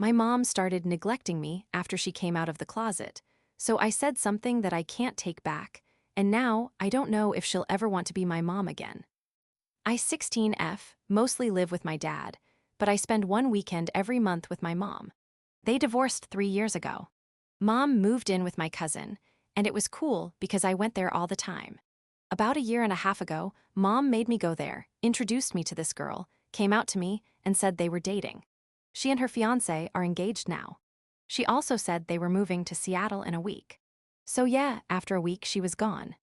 My mom started neglecting me after she came out of the closet, so I said something that I can't take back, and now I don't know if she'll ever want to be my mom again. I 16F mostly live with my dad, but I spend one weekend every month with my mom. They divorced 3 years ago. Mom moved in with my cousin, and it was cool because I went there all the time. About a year and a half ago, Mom made me go there, introduced me to this girl, came out to me, and said they were dating. She and her fiancé are engaged now. She also said they were moving to Seattle in a week. So yeah, after a week she was gone.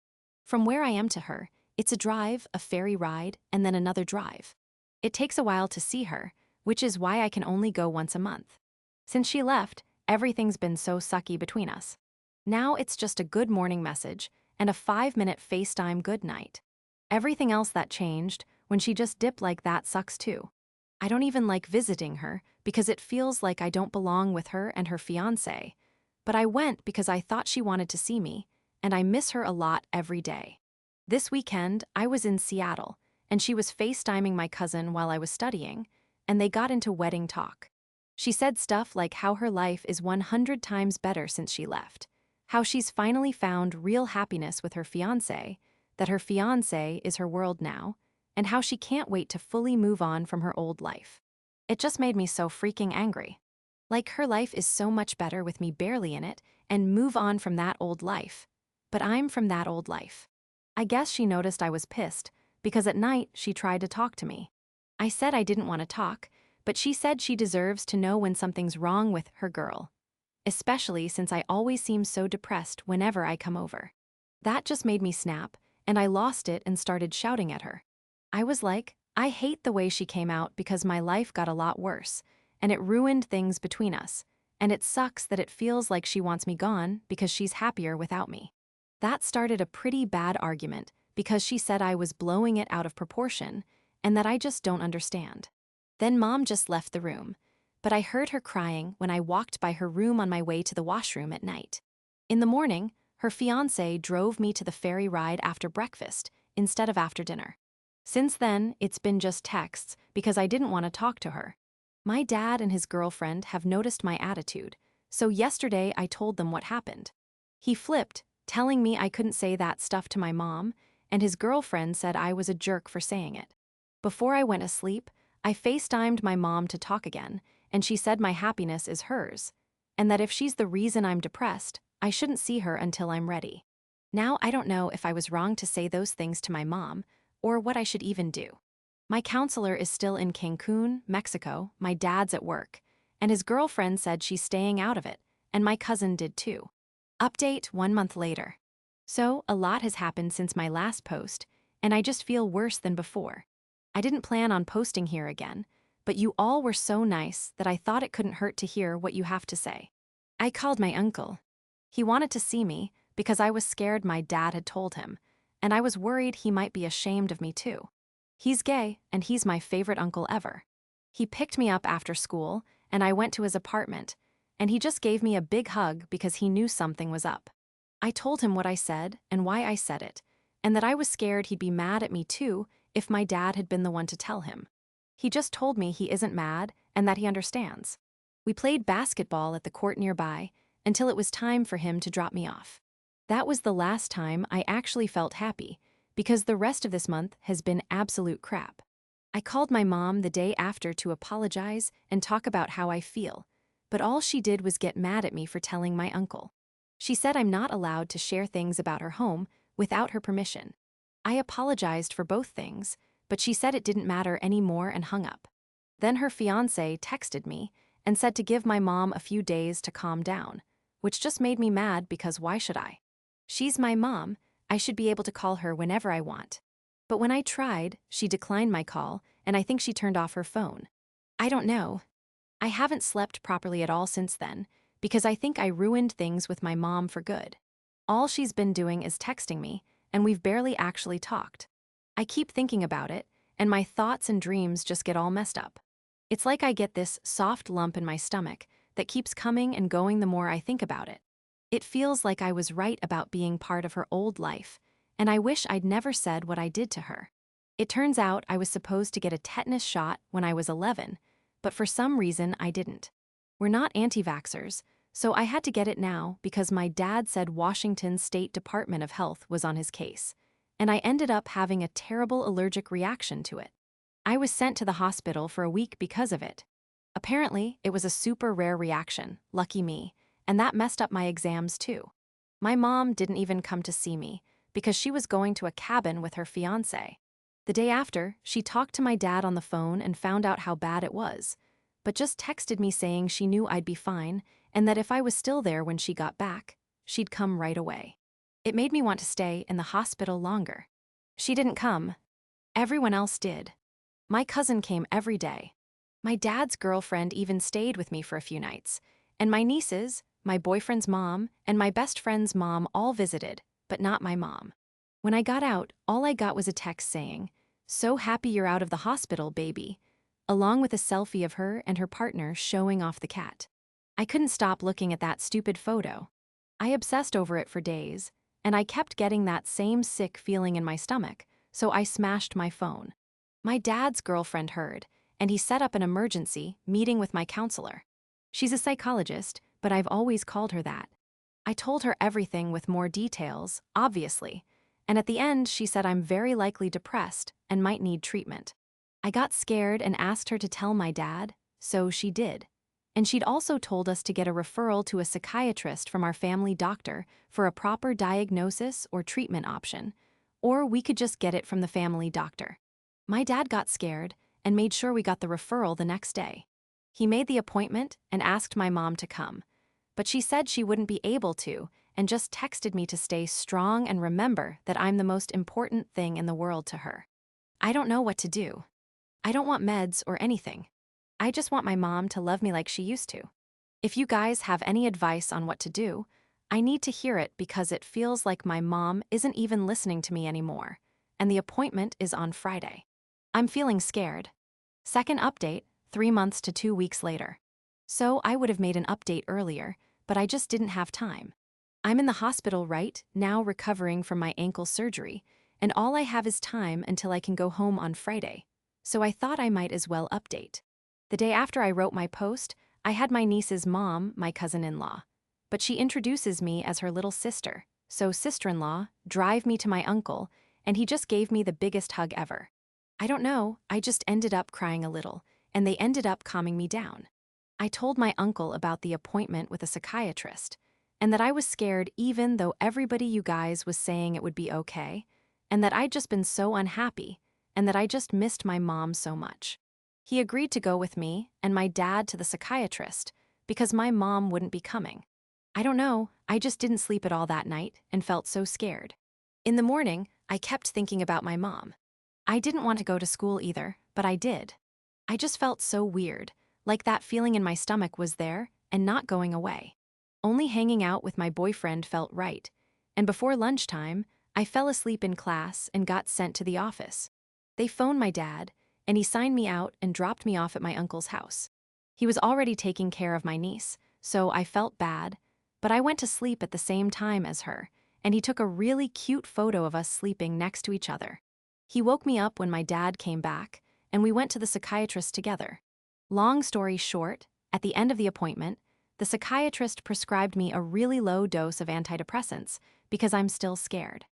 From where I am to her, it's a drive, a ferry ride, and then another drive. It takes a while to see her, which is why I can only go once a month. Since she left, everything's been so sucky between us. Now it's just a good morning message and a 5-minute FaceTime good night. Everything else that changed, when she just dipped like that, sucks too. I don't even like visiting her because it feels like I don't belong with her and her fiancé. But I went because I thought she wanted to see me, and I miss her a lot every day. This weekend, I was in Seattle, and she was FaceTiming my cousin while I was studying, and they got into wedding talk. She said stuff like how her life is 100 times better since she left, how she's finally found real happiness with her fiancé, that her fiancé is her world now, and how she can't wait to fully move on from her old life. It just made me so freaking angry. Like her life is so much better with me barely in it, and move on from that old life. But I'm from that old life. I guess she noticed I was pissed, because at night she tried to talk to me. I said I didn't want to talk, but she said she deserves to know when something's wrong with her girl. Especially since I always seem so depressed whenever I come over. That just made me snap, and I lost it and started shouting at her. I was like, I hate the way she came out because my life got a lot worse, and it ruined things between us, and it sucks that it feels like she wants me gone because she's happier without me. That started a pretty bad argument because she said I was blowing it out of proportion and that I just don't understand. Then Mom just left the room, but I heard her crying when I walked by her room on my way to the washroom at night. In the morning, her fiancé drove me to the ferry ride after breakfast instead of after dinner. Since then, it's been just texts because I didn't want to talk to her. My dad and his girlfriend have noticed my attitude, so yesterday I told them what happened. He flipped, telling me I couldn't say that stuff to my mom, and his girlfriend said I was a jerk for saying it. Before I went asleep, I FaceTimed my mom to talk again, and she said my happiness is hers, and that if she's the reason I'm depressed, I shouldn't see her until I'm ready. Now I don't know if I was wrong to say those things to my mom, or what I should even do. My counselor is still in Cancun, Mexico, my dad's at work, and his girlfriend said she's staying out of it, and my cousin did too. Update 1 month later. So, a lot has happened since my last post, and I just feel worse than before. I didn't plan on posting here again, but you all were so nice that I thought it couldn't hurt to hear what you have to say. I called my uncle. He wanted to see me because I was scared my dad had told him, and I was worried he might be ashamed of me too. He's gay, and he's my favorite uncle ever. He picked me up after school, and I went to his apartment, and he just gave me a big hug because he knew something was up. I told him what I said and why I said it, and that I was scared he'd be mad at me too if my dad had been the one to tell him. He just told me he isn't mad and that he understands. We played basketball at the court nearby until it was time for him to drop me off. That was the last time I actually felt happy, because the rest of this month has been absolute crap. I called my mom the day after to apologize and talk about how I feel, but all she did was get mad at me for telling my uncle. She said I'm not allowed to share things about her home without her permission. I apologized for both things, but she said it didn't matter anymore and hung up. Then her fiancé texted me and said to give my mom a few days to calm down, which just made me mad because why should I? She's my mom, I should be able to call her whenever I want. But when I tried, she declined my call, and I think she turned off her phone. I don't know. I haven't slept properly at all since then, because I think I ruined things with my mom for good. All she's been doing is texting me, and we've barely actually talked. I keep thinking about it, and my thoughts and dreams just get all messed up. It's like I get this soft lump in my stomach that keeps coming and going the more I think about it. It feels like I was right about being part of her old life, and I wish I'd never said what I did to her. It turns out I was supposed to get a tetanus shot when I was 11, but for some reason I didn't. We're not anti-vaxxers, so I had to get it now because my dad said Washington State Department of Health was on his case, and I ended up having a terrible allergic reaction to it. I was sent to the hospital for a week because of it. Apparently, it was a super rare reaction, lucky me, and that messed up my exams too. My mom didn't even come to see me because she was going to a cabin with her fiancé. The day after, she talked to my dad on the phone and found out how bad it was, but just texted me saying she knew I'd be fine and that if I was still there when she got back, she'd come right away. It made me want to stay in the hospital longer. She didn't come. Everyone else did. My cousin came every day. My dad's girlfriend even stayed with me for a few nights, and my nieces, my boyfriend's mom, and my best friend's mom all visited, but not my mom. When I got out, all I got was a text saying, "So happy you're out of the hospital, baby," along with a selfie of her and her partner showing off the cat. I couldn't stop looking at that stupid photo. I obsessed over it for days, and I kept getting that same sick feeling in my stomach, so I smashed my phone. My dad's girlfriend heard, and he set up an emergency meeting with my counselor. She's a psychologist, but I've always called her that. I told her everything with more details, obviously, and at the end she said I'm very likely depressed and might need treatment. I got scared and asked her to tell my dad, so she did. And she'd also told us to get a referral to a psychiatrist from our family doctor for a proper diagnosis or treatment option, or we could just get it from the family doctor. My dad got scared and made sure we got the referral the next day. He made the appointment and asked my mom to come, but she said she wouldn't be able to and just texted me to stay strong and remember that I'm the most important thing in the world to her. I don't know what to do. I don't want meds or anything. I just want my mom to love me like she used to. If you guys have any advice on what to do, I need to hear it because it feels like my mom isn't even listening to me anymore, and the appointment is on Friday. I'm feeling scared. Second update, 3 months to 2 weeks later. So I would have made an update earlier, but I just didn't have time. I'm in the hospital right now recovering from my ankle surgery, and all I have is time until I can go home on Friday, so I thought I might as well update. The day after I wrote my post, I had my niece's mom, my cousin-in-law, but she introduces me as her little sister, so sister-in-law, drive me to my uncle, and he just gave me the biggest hug ever. I don't know, I just ended up crying a little, and they ended up calming me down. I told my uncle about the appointment with a psychiatrist, and that I was scared even though everybody you guys was saying it would be okay, and that I'd just been so unhappy, and that I just missed my mom so much. He agreed to go with me and my dad to the psychiatrist because my mom wouldn't be coming. I don't know, I just didn't sleep at all that night and felt so scared. In the morning, I kept thinking about my mom. I didn't want to go to school either, but I did. I just felt so weird, like that feeling in my stomach was there and not going away. Only hanging out with my boyfriend felt right, and before lunchtime, I fell asleep in class and got sent to the office. They phoned my dad, and he signed me out and dropped me off at my uncle's house. He was already taking care of my niece, so I felt bad, but I went to sleep at the same time as her, and he took a really cute photo of us sleeping next to each other. He woke me up when my dad came back, and we went to the psychiatrist together. Long story short, at the end of the appointment, the psychiatrist prescribed me a really low dose of antidepressants because I'm still scared.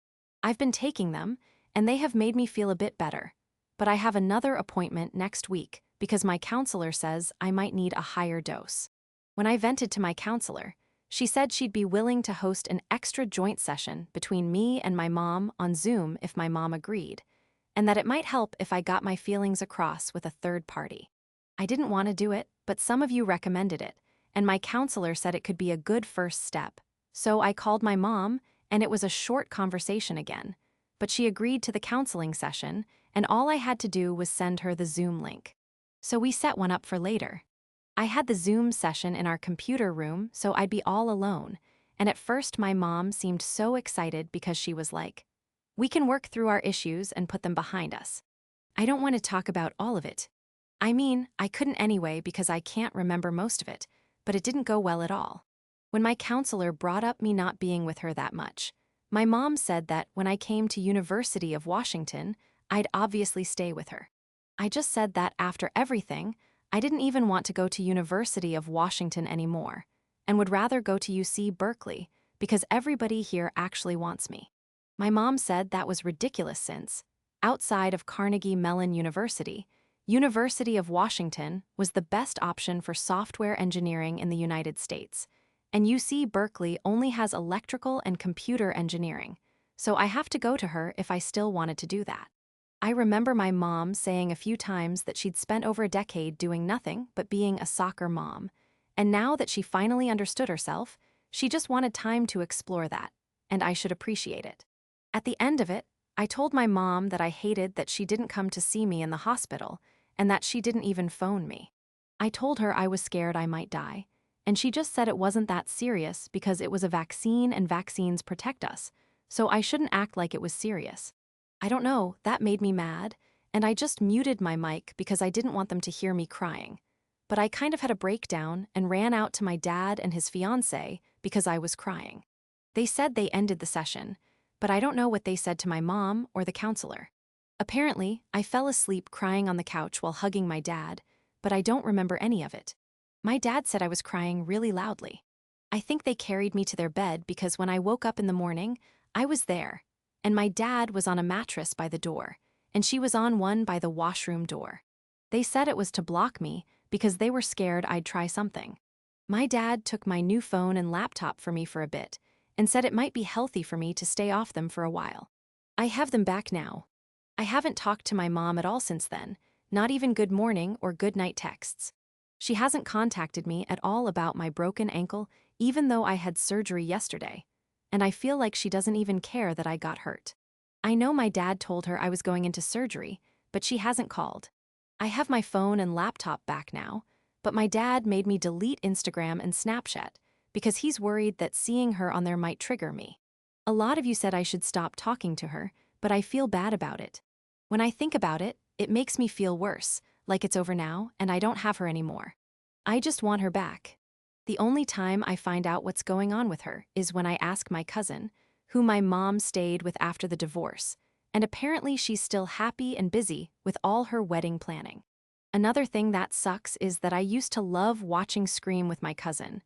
I've been taking them, and they have made me feel a bit better, but I have another appointment next week because my counselor says I might need a higher dose. When I vented to my counselor, she said she'd be willing to host an extra joint session between me and my mom on Zoom if my mom agreed, and that it might help if I got my feelings across with a third party. I didn't want to do it, but some of you recommended it, and my counselor said it could be a good first step. So I called my mom, and it was a short conversation again, but she agreed to the counseling session, and all I had to do was send her the Zoom link. So we set one up for later. I had the Zoom session in our computer room, so I'd be all alone, and at first my mom seemed so excited because she was like, "We can work through our issues and put them behind us." I don't want to talk about all of it. I mean, I couldn't anyway because I can't remember most of it, but it didn't go well at all. When my counselor brought up me not being with her that much, my mom said that when I came to University of Washington, I'd obviously stay with her. I just said that after everything, I didn't even want to go to University of Washington anymore, and would rather go to UC Berkeley because everybody here actually wants me. My mom said that was ridiculous since, outside of Carnegie Mellon University, University of Washington was the best option for software engineering in the United States, and UC Berkeley only has electrical and computer engineering, so I have to go to her if I still wanted to do that. I remember my mom saying a few times that she'd spent over a decade doing nothing but being a soccer mom, and now that she finally understood herself, she just wanted time to explore that, and I should appreciate it. At the end of it, I told my mom that I hated that she didn't come to see me in the hospital and that she didn't even phone me. I told her I was scared I might die, and she just said it wasn't that serious because it was a vaccine and vaccines protect us, so I shouldn't act like it was serious. I don't know, that made me mad, and I just muted my mic because I didn't want them to hear me crying. But I kind of had a breakdown and ran out to my dad and his fiancée because I was crying. They said they ended the session, but I don't know what they said to my mom or the counselor. Apparently, I fell asleep crying on the couch while hugging my dad, but I don't remember any of it. My dad said I was crying really loudly. I think they carried me to their bed because when I woke up in the morning, I was there, and my dad was on a mattress by the door, and she was on one by the washroom door. They said it was to block me because they were scared I'd try something. My dad took my new phone and laptop for me for a bit and said it might be healthy for me to stay off them for a while. I have them back now. I haven't talked to my mom at all since then, not even good morning or good night texts. She hasn't contacted me at all about my broken ankle, even though I had surgery yesterday, and I feel like she doesn't even care that I got hurt. I know my dad told her I was going into surgery, but she hasn't called. I have my phone and laptop back now, but my dad made me delete Instagram and Snapchat because he's worried that seeing her on there might trigger me. A lot of you said I should stop talking to her, but I feel bad about it. When I think about it, it makes me feel worse, like it's over now and I don't have her anymore. I just want her back. The only time I find out what's going on with her is when I ask my cousin, who my mom stayed with after the divorce, and apparently she's still happy and busy with all her wedding planning. Another thing that sucks is that I used to love watching Scream with my cousin,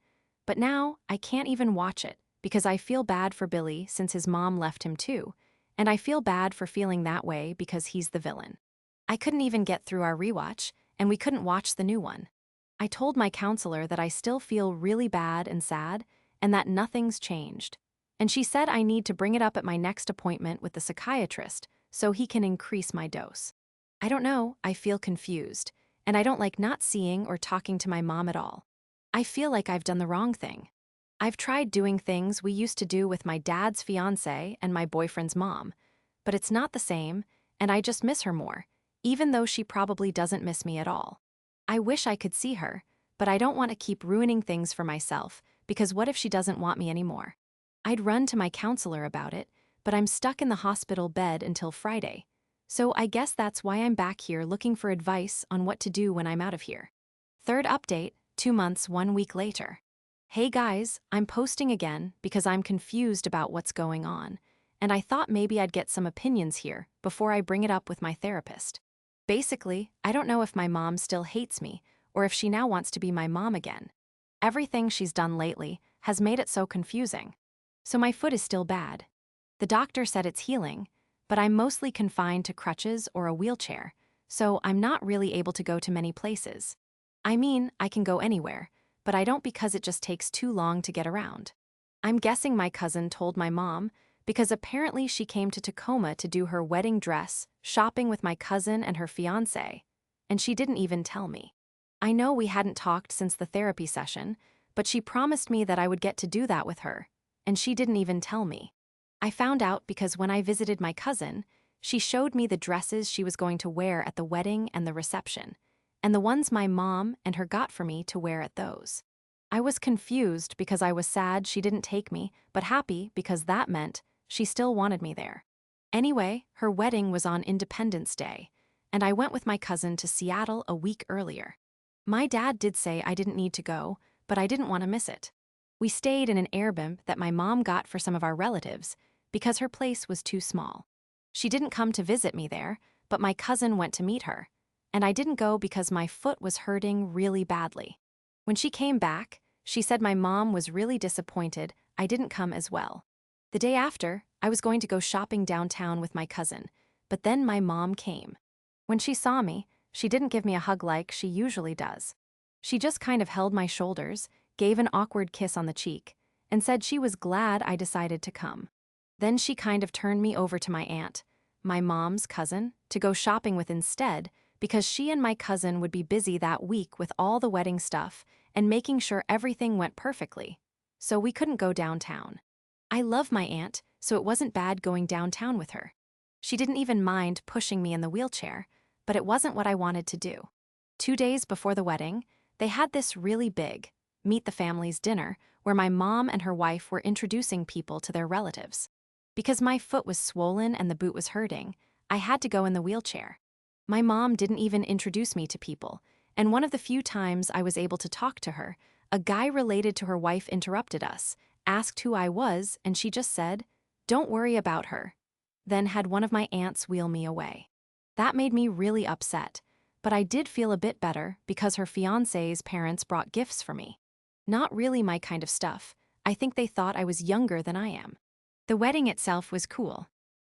but now I can't even watch it because I feel bad for Billy since his mom left him too, and I feel bad for feeling that way because he's the villain. I couldn't even get through our rewatch, and we couldn't watch the new one. I told my counselor that I still feel really bad and sad, and that nothing's changed. And she said I need to bring it up at my next appointment with the psychiatrist so he can increase my dose. I don't know, I feel confused, and I don't like not seeing or talking to my mom at all. I feel like I've done the wrong thing. I've tried doing things we used to do with my dad's fiancée and my boyfriend's mom, but it's not the same, and I just miss her more, even though she probably doesn't miss me at all. I wish I could see her, but I don't want to keep ruining things for myself because what if she doesn't want me anymore? I'd run to my counselor about it, but I'm stuck in the hospital bed until Friday. So I guess that's why I'm back here looking for advice on what to do when I'm out of here. Third update, 2 months, 1 week later. Hey guys, I'm posting again because I'm confused about what's going on, and I thought maybe I'd get some opinions here before I bring it up with my therapist. Basically, I don't know if my mom still hates me or if she now wants to be my mom again. Everything she's done lately has made it so confusing. So my foot is still bad. The doctor said it's healing, but I'm mostly confined to crutches or a wheelchair, so I'm not really able to go to many places. I mean, I can go anywhere, but I don't because it just takes too long to get around. I'm guessing my cousin told my mom because apparently she came to Tacoma to do her wedding dress, shopping with my cousin and her fiancé, and she didn't even tell me. I know we hadn't talked since the therapy session, but she promised me that I would get to do that with her, and she didn't even tell me. I found out because when I visited my cousin, she showed me the dresses she was going to wear at the wedding and the reception, and the ones my mom and her got for me to wear at those. I was confused because I was sad she didn't take me, but happy because that meant she still wanted me there. Anyway, her wedding was on Independence Day, and I went with my cousin to Seattle a week earlier. My dad did say I didn't need to go, but I didn't want to miss it. We stayed in an Airbnb that my mom got for some of our relatives because her place was too small. She didn't come to visit me there, but my cousin went to meet her, and I didn't go because my foot was hurting really badly. When she came back, she said my mom was really disappointed I didn't come as well. The day after, I was going to go shopping downtown with my cousin, but then my mom came. When she saw me, she didn't give me a hug like she usually does. She just kind of held my shoulders, gave an awkward kiss on the cheek, and said she was glad I decided to come. Then she kind of turned me over to my aunt, my mom's cousin, to go shopping with instead, because she and my cousin would be busy that week with all the wedding stuff and making sure everything went perfectly. So we couldn't go downtown. I love my aunt, so it wasn't bad going downtown with her. She didn't even mind pushing me in the wheelchair, but it wasn't what I wanted to do. 2 days before the wedding, they had this really big meet the family's dinner where my mom and her wife were introducing people to their relatives. Because my foot was swollen and the boot was hurting, I had to go in the wheelchair. My mom didn't even introduce me to people, and one of the few times I was able to talk to her, a guy related to her wife interrupted us, asked who I was, and she just said, "Don't worry about her," then had one of my aunts wheel me away. That made me really upset, but I did feel a bit better because her fiancé's parents brought gifts for me. Not really my kind of stuff. I think they thought I was younger than I am. The wedding itself was cool.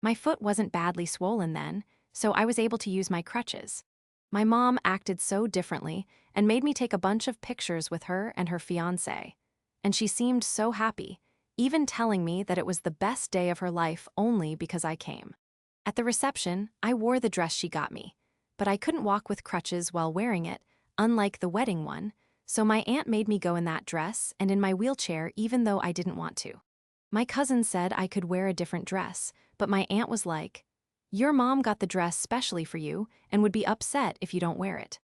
My foot wasn't badly swollen then, so I was able to use my crutches. My mom acted so differently and made me take a bunch of pictures with her and her fiancé. And she seemed so happy, even telling me that it was the best day of her life only because I came. At the reception, I wore the dress she got me, but I couldn't walk with crutches while wearing it, unlike the wedding one, so my aunt made me go in that dress and in my wheelchair even though I didn't want to. My cousin said I could wear a different dress, but my aunt was like, "Your mom got the dress specially for you and would be upset if you don't wear it."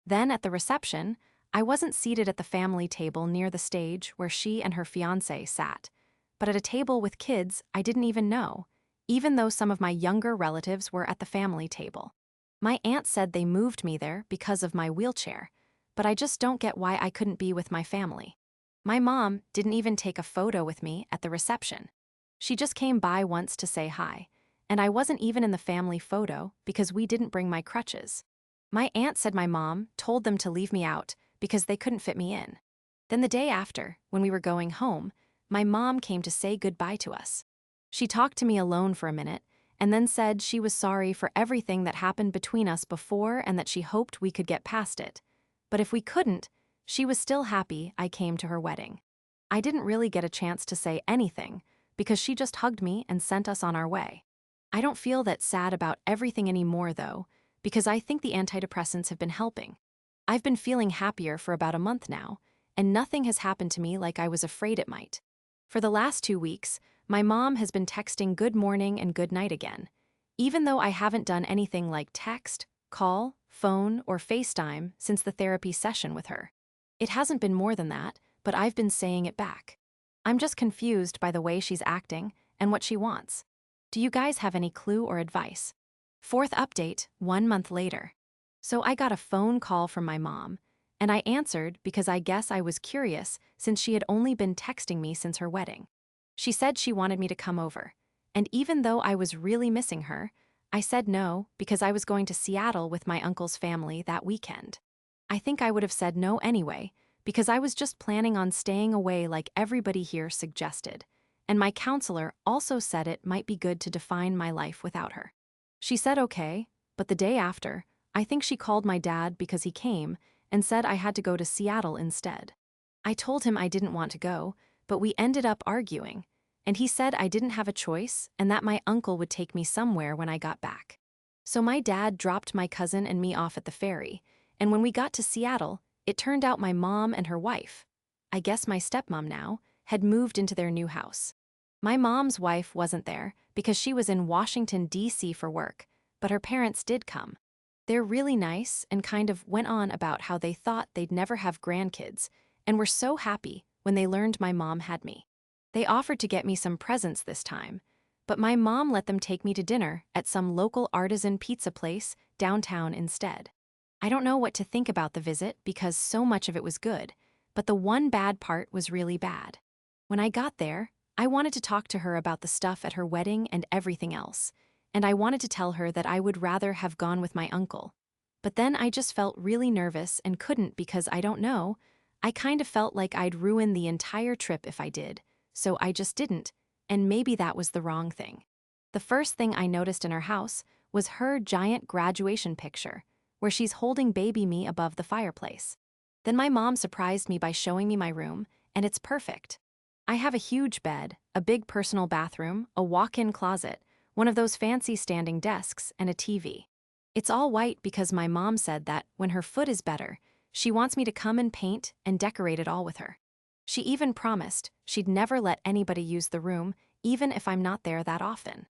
Then at the reception, I wasn't seated at the family table near the stage where she and her fiancé sat, but at a table with kids I didn't even know, even though some of my younger relatives were at the family table. My aunt said they moved me there because of my wheelchair, but I just don't get why I couldn't be with my family. My mom didn't even take a photo with me at the reception. She just came by once to say hi, and I wasn't even in the family photo because we didn't bring my crutches. My aunt said my mom told them to leave me out because they couldn't fit me in. Then the day after, when we were going home, my mom came to say goodbye to us. She talked to me alone for a minute, and then said she was sorry for everything that happened between us before and that she hoped we could get past it. But if we couldn't, she was still happy I came to her wedding. I didn't really get a chance to say anything because she just hugged me and sent us on our way. I don't feel that sad about everything anymore though, because I think the antidepressants have been helping. I've been feeling happier for about a month now, and nothing has happened to me like I was afraid it might. For the last 2 weeks, my mom has been texting good morning and good night again, even though I haven't done anything like text, call, phone, or FaceTime since the therapy session with her. It hasn't been more than that, but I've been saying it back. I'm just confused by the way she's acting and what she wants. Do you guys have any clue or advice? Fourth update, 1 month later. So I got a phone call from my mom, and I answered because I guess I was curious since she had only been texting me since her wedding. She said she wanted me to come over, and even though I was really missing her, I said no because I was going to Seattle with my uncle's family that weekend. I think I would have said no anyway because I was just planning on staying away like everybody here suggested, and my counselor also said it might be good to define my life without her. She said okay, but the day after, I think she called my dad because he came and said I had to go to Seattle instead. I told him I didn't want to go, but we ended up arguing, and he said I didn't have a choice and that my uncle would take me somewhere when I got back. So my dad dropped my cousin and me off at the ferry, and when we got to Seattle, it turned out my mom and her wife, I guess my stepmom now, had moved into their new house. My mom's wife wasn't there because she was in Washington, D.C. for work, but her parents did come. They're really nice and kind of went on about how they thought they'd never have grandkids and were so happy when they learned my mom had me. They offered to get me some presents this time, but my mom let them take me to dinner at some local artisan pizza place downtown instead. I don't know what to think about the visit because so much of it was good, but the one bad part was really bad. When I got there, I wanted to talk to her about the stuff at her wedding and everything else, and I wanted to tell her that I would rather have gone with my uncle. But then I just felt really nervous and couldn't because I don't know. I kind of felt like I'd ruin the entire trip if I did, so I just didn't, and maybe that was the wrong thing. The first thing I noticed in her house was her giant graduation picture, where she's holding baby me above the fireplace. Then my mom surprised me by showing me my room, and it's perfect. I have a huge bed, a big personal bathroom, a walk-in closet, one of those fancy standing desks, and a TV. It's all white because my mom said that when her foot is better, she wants me to come and paint and decorate it all with her. She even promised she'd never let anybody use the room, even if I'm not there that often.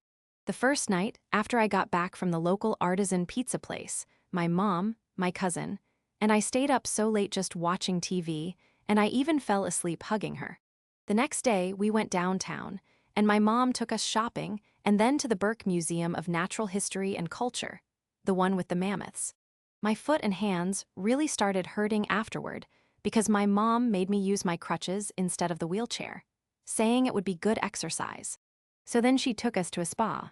The first night, after I got back from the local artisan pizza place, my mom, my cousin, and I stayed up so late just watching TV, and I even fell asleep hugging her. The next day, we went downtown, and my mom took us shopping and then to the Burke Museum of Natural History and Culture, the one with the mammoths. My foot and hands really started hurting afterward because my mom made me use my crutches instead of the wheelchair, saying it would be good exercise. So then she took us to a spa.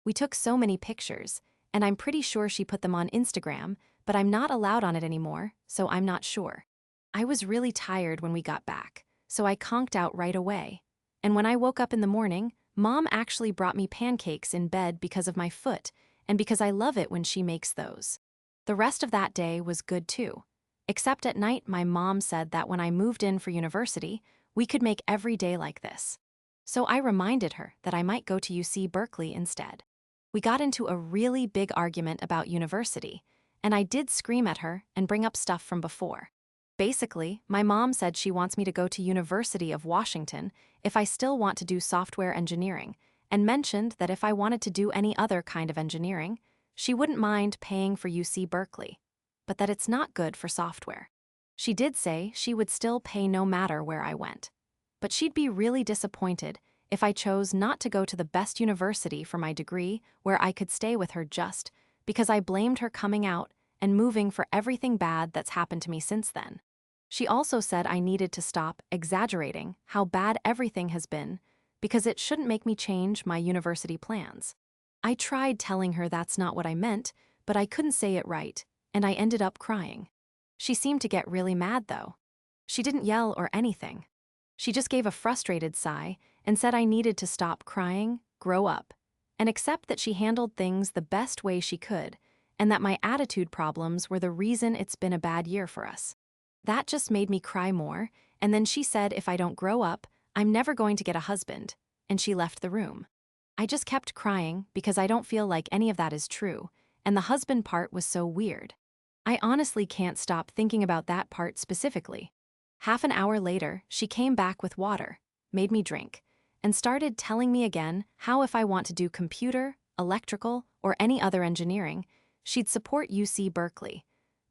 We took so many pictures, and I'm pretty sure she put them on Instagram, but I'm not allowed on it anymore, so I'm not sure. I was really tired when we got back, so I conked out right away. And when I woke up in the morning, Mom actually brought me pancakes in bed because of my foot, and because I love it when she makes those. The rest of that day was good too. Except at night, my mom said that when I moved in for university, we could make every day like this. So I reminded her that I might go to UC Berkeley instead. We got into a really big argument about university, and I did scream at her and bring up stuff from before. Basically, my mom said she wants me to go to University of Washington if I still want to do software engineering, and mentioned that if I wanted to do any other kind of engineering, she wouldn't mind paying for UC Berkeley, but that it's not good for software. She did say she would still pay no matter where I went, but she'd be really disappointed if I chose not to go to the best university for my degree where I could stay with her just because I blamed her coming out and moving for everything bad that's happened to me since then. She also said I needed to stop exaggerating how bad everything has been because it shouldn't make me change my university plans. I tried telling her that's not what I meant, but I couldn't say it right, and I ended up crying. She seemed to get really mad, though. She didn't yell or anything. She just gave a frustrated sigh and said I needed to stop crying, grow up, and accept that she handled things the best way she could, and that my attitude problems were the reason it's been a bad year for us. That just made me cry more, and then she said if I don't grow up, I'm never going to get a husband, and she left the room. I just kept crying because I don't feel like any of that is true, and the husband part was so weird. I honestly can't stop thinking about that part specifically. Half an hour later, she came back with water, made me drink, and started telling me again how if I want to do computer, electrical, or any other engineering, she'd support UC Berkeley,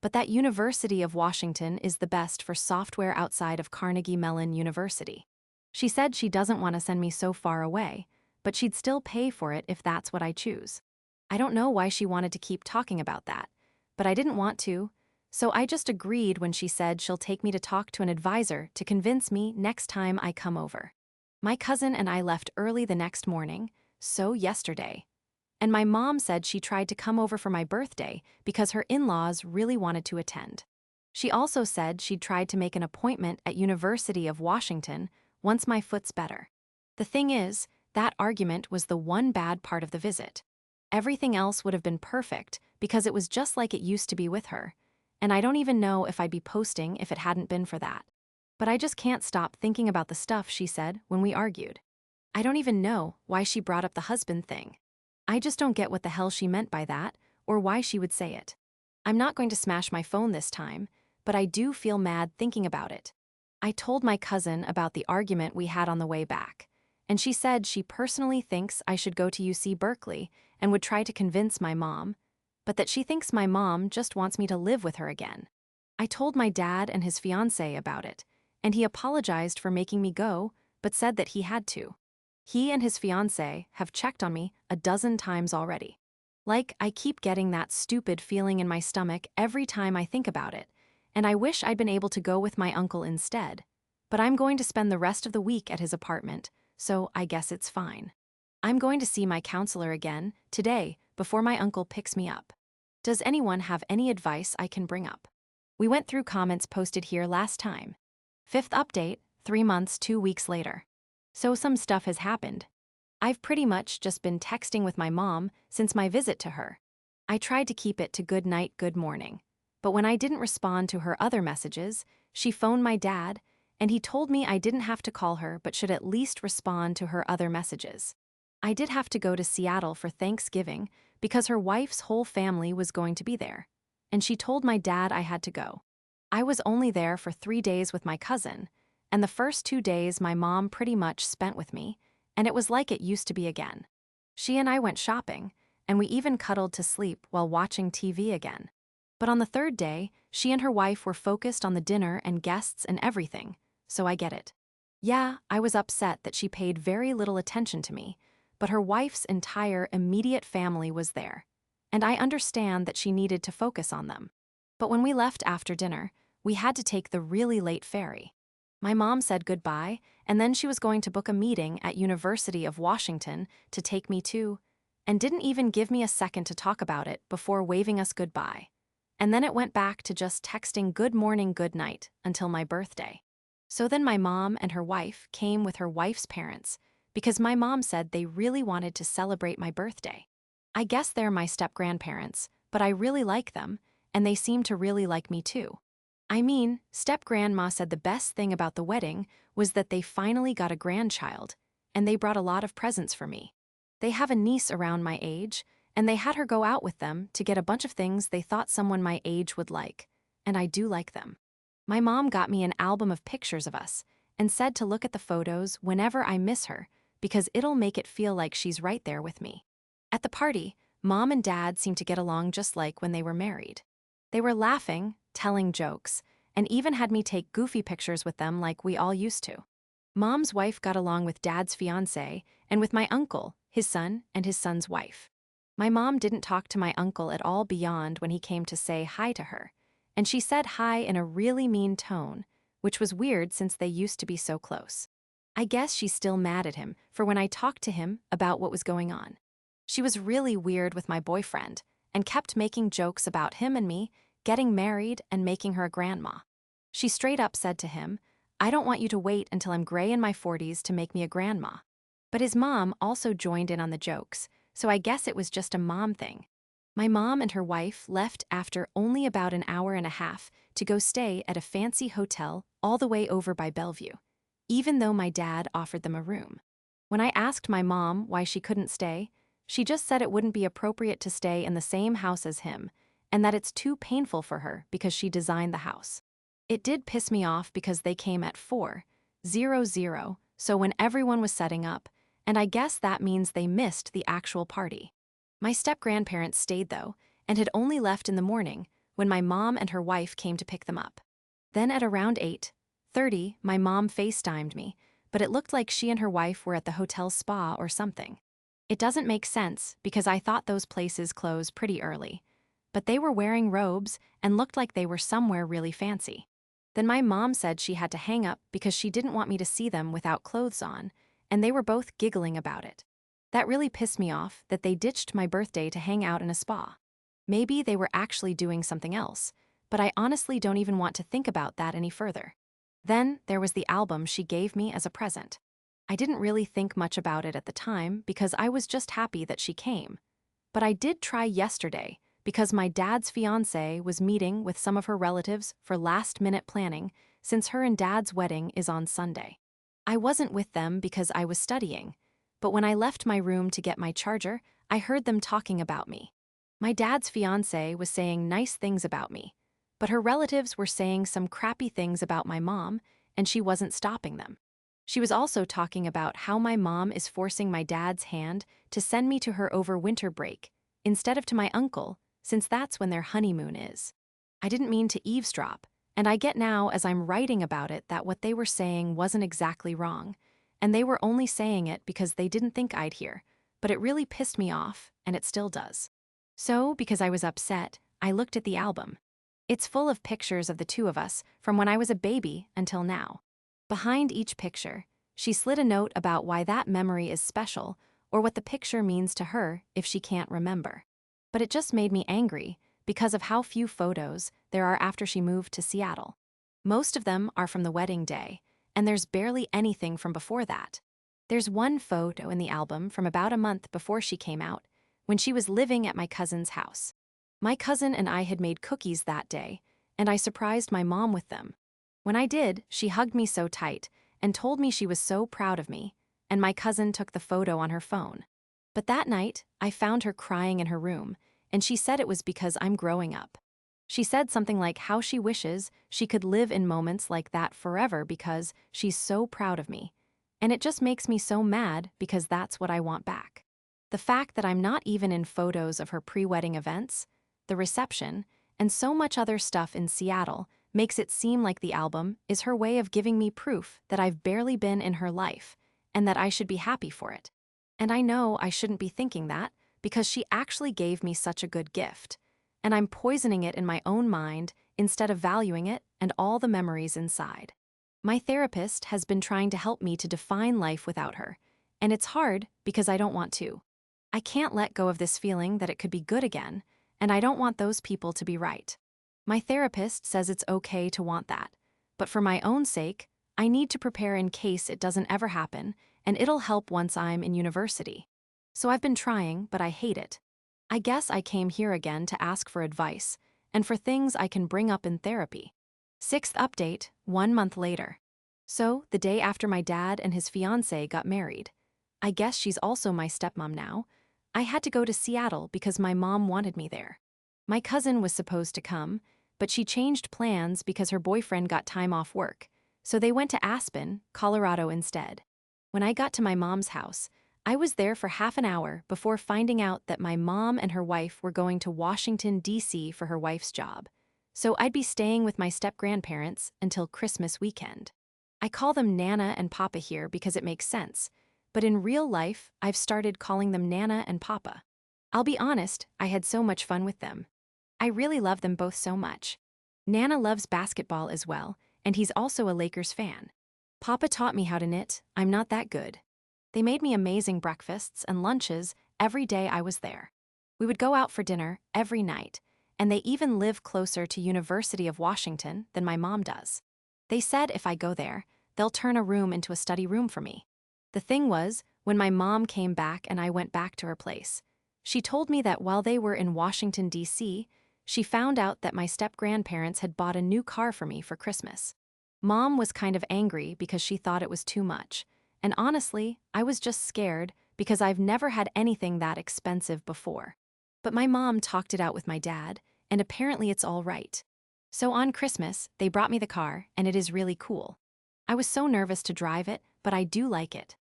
but that University of Washington is the best for software outside of Carnegie Mellon University. She said she doesn't want to send me so far away, but she'd still pay for it if that's what I choose. I don't know why she wanted to keep talking about that, but I didn't want to, so I just agreed when she said she'll take me to talk to an advisor to convince me next time I come over. My cousin and I left early the next morning, so yesterday. And my mom said she tried to come over for my birthday because her in-laws really wanted to attend. She also said she'd tried to make an appointment at University of Washington once my foot's better. The thing is, that argument was the one bad part of the visit. Everything else would have been perfect because it was just like it used to be with her, and I don't even know if I'd be posting if it hadn't been for that. But I just can't stop thinking about the stuff she said when we argued. I don't even know why she brought up the husband thing. I just don't get what the hell she meant by that, or why she would say it. I'm not going to smash my phone this time, but I do feel mad thinking about it. I told my cousin about the argument we had on the way back, and she said she personally thinks I should go to UC Berkeley and would try to convince my mom, but that she thinks my mom just wants me to live with her again. I told my dad and his fiancée about it, and he apologized for making me go, but said that he had to. He and his fiancée have checked on me a dozen times already. Like, I keep getting that stupid feeling in my stomach every time I think about it, and I wish I'd been able to go with my uncle instead. But I'm going to spend the rest of the week at his apartment, so I guess it's fine. I'm going to see my counselor again today before my uncle picks me up. Does anyone have any advice I can bring up? We went through comments posted here last time. Fifth update, 3 months, 2 weeks later. So some stuff has happened. I've pretty much just been texting with my mom since my visit to her. I tried to keep it to good night, good morning. But when I didn't respond to her other messages, she phoned my dad, and he told me I didn't have to call her but should at least respond to her other messages. I did have to go to Seattle for Thanksgiving because her wife's whole family was going to be there, and she told my dad I had to go. I was only there for 3 days with my cousin, and the first 2 days my mom pretty much spent with me, and it was like it used to be again. She and I went shopping, and we even cuddled to sleep while watching TV again. But on the third day, she and her wife were focused on the dinner and guests and everything, so I get it. Yeah, I was upset that she paid very little attention to me, but her wife's entire immediate family was there, and I understand that she needed to focus on them. But when we left after dinner, we had to take the really late ferry. My mom said goodbye, and then she was going to book a meeting at University of Washington to take me to, and didn't even give me a second to talk about it before waving us goodbye. And then it went back to just texting good morning, good night until my birthday. So then my mom and her wife came with her wife's parents because my mom said they really wanted to celebrate my birthday. I guess they're my step-grandparents, but I really like them, and they seem to really like me too. I mean, step-grandma said the best thing about the wedding was that they finally got a grandchild, and they brought a lot of presents for me. They have a niece around my age, and they had her go out with them to get a bunch of things they thought someone my age would like, and I do like them. My mom got me an album of pictures of us and said to look at the photos whenever I miss her because it'll make it feel like she's right there with me. At the party, Mom and Dad seemed to get along just like when they were married. They were laughing, telling jokes, and even had me take goofy pictures with them like we all used to. Mom's wife got along with Dad's fiancé and with my uncle, his son, and his son's wife. My mom didn't talk to my uncle at all beyond when he came to say hi to her, and she said hi in a really mean tone, which was weird since they used to be so close. I guess she's still mad at him for when I talked to him about what was going on. She was really weird with my boyfriend and kept making jokes about him and me getting married and making her a grandma. She straight up said to him, "I don't want you to wait until I'm gray in my 40s to make me a grandma." But his mom also joined in on the jokes, so I guess it was just a mom thing. My mom and her wife left after only about an hour and a half to go stay at a fancy hotel all the way over by Bellevue, even though my dad offered them a room. When I asked my mom why she couldn't stay, she just said it wouldn't be appropriate to stay in the same house as him, and that it's too painful for her because she designed the house. It did piss me off because they came at 4:00, so when everyone was setting up, and I guess that means they missed the actual party. My step-grandparents stayed though, and had only left in the morning when my mom and her wife came to pick them up. Then at around 8:30, my mom FaceTimed me, but it looked like she and her wife were at the hotel spa or something. It doesn't make sense because I thought those places close pretty early, but they were wearing robes and looked like they were somewhere really fancy. Then my mom said she had to hang up because she didn't want me to see them without clothes on, and they were both giggling about it. That really pissed me off that they ditched my birthday to hang out in a spa. Maybe they were actually doing something else, but I honestly don't even want to think about that any further. Then there was the album she gave me as a present. I didn't really think much about it at the time because I was just happy that she came. But I did try yesterday because my dad's fiancé was meeting with some of her relatives for last-minute planning since her and Dad's wedding is on Sunday. I wasn't with them because I was studying, but when I left my room to get my charger, I heard them talking about me. My dad's fiancé was saying nice things about me, but her relatives were saying some crappy things about my mom, and she wasn't stopping them. She was also talking about how my mom is forcing my dad's hand to send me to her over winter break, instead of to my uncle, since that's when their honeymoon is. I didn't mean to eavesdrop, and I get now as I'm writing about it that what they were saying wasn't exactly wrong, and they were only saying it because they didn't think I'd hear, but it really pissed me off, and it still does. So, because I was upset, I looked at the album. It's full of pictures of the two of us from when I was a baby until now. Behind each picture, she slid a note about why that memory is special or what the picture means to her if she can't remember. But it just made me angry because of how few photos there are after she moved to Seattle. Most of them are from the wedding day, and there's barely anything from before that. There's one photo in the album from about a month before she came out, when she was living at my cousin's house. My cousin and I had made cookies that day, and I surprised my mom with them. When I did, she hugged me so tight and told me she was so proud of me, and my cousin took the photo on her phone. But that night, I found her crying in her room, and she said it was because I'm growing up. She said something like how she wishes she could live in moments like that forever because she's so proud of me. And it just makes me so mad because that's what I want back. The fact that I'm not even in photos of her pre-wedding events, the reception, and so much other stuff in Seattle makes it seem like the album is her way of giving me proof that I've barely been in her life and that I should be happy for it. And I know I shouldn't be thinking that because she actually gave me such a good gift, and I'm poisoning it in my own mind instead of valuing it and all the memories inside. My therapist has been trying to help me to define life without her, and it's hard because I don't want to. I can't let go of this feeling that it could be good again, and I don't want those people to be right. My therapist says it's okay to want that, but for my own sake, I need to prepare in case it doesn't ever happen, and it'll help once I'm in university. So I've been trying, but I hate it. I guess I came here again to ask for advice, and for things I can bring up in therapy. Sixth update, 1 month later. So, the day after my dad and his fiancée got married. I guess she's also my stepmom now. I had to go to Seattle because my mom wanted me there. My cousin was supposed to come, but she changed plans because her boyfriend got time off work, so they went to Aspen, Colorado instead. When I got to my mom's house, I was there for half an hour before finding out that my mom and her wife were going to Washington, D.C. for her wife's job. So I'd be staying with my step-grandparents until Christmas weekend. I call them Nana and Papa here because it makes sense, but in real life, I've started calling them Nana and Papa. I'll be honest, I had so much fun with them. I really love them both so much. Nana loves basketball as well, and he's also a Lakers fan. Papa taught me how to knit. I'm not that good. They made me amazing breakfasts and lunches every day I was there. We would go out for dinner every night, and they even live closer to University of Washington than my mom does. They said if I go there, they'll turn a room into a study room for me. The thing was, when my mom came back and I went back to her place, she told me that while they were in Washington, D.C., she found out that my step-grandparents had bought a new car for me for Christmas. Mom was kind of angry because she thought it was too much, and honestly, I was just scared because I've never had anything that expensive before. But my mom talked it out with my dad, and apparently it's all right. So on Christmas, they brought me the car, and it is really cool. I was so nervous to drive it, but I do like it.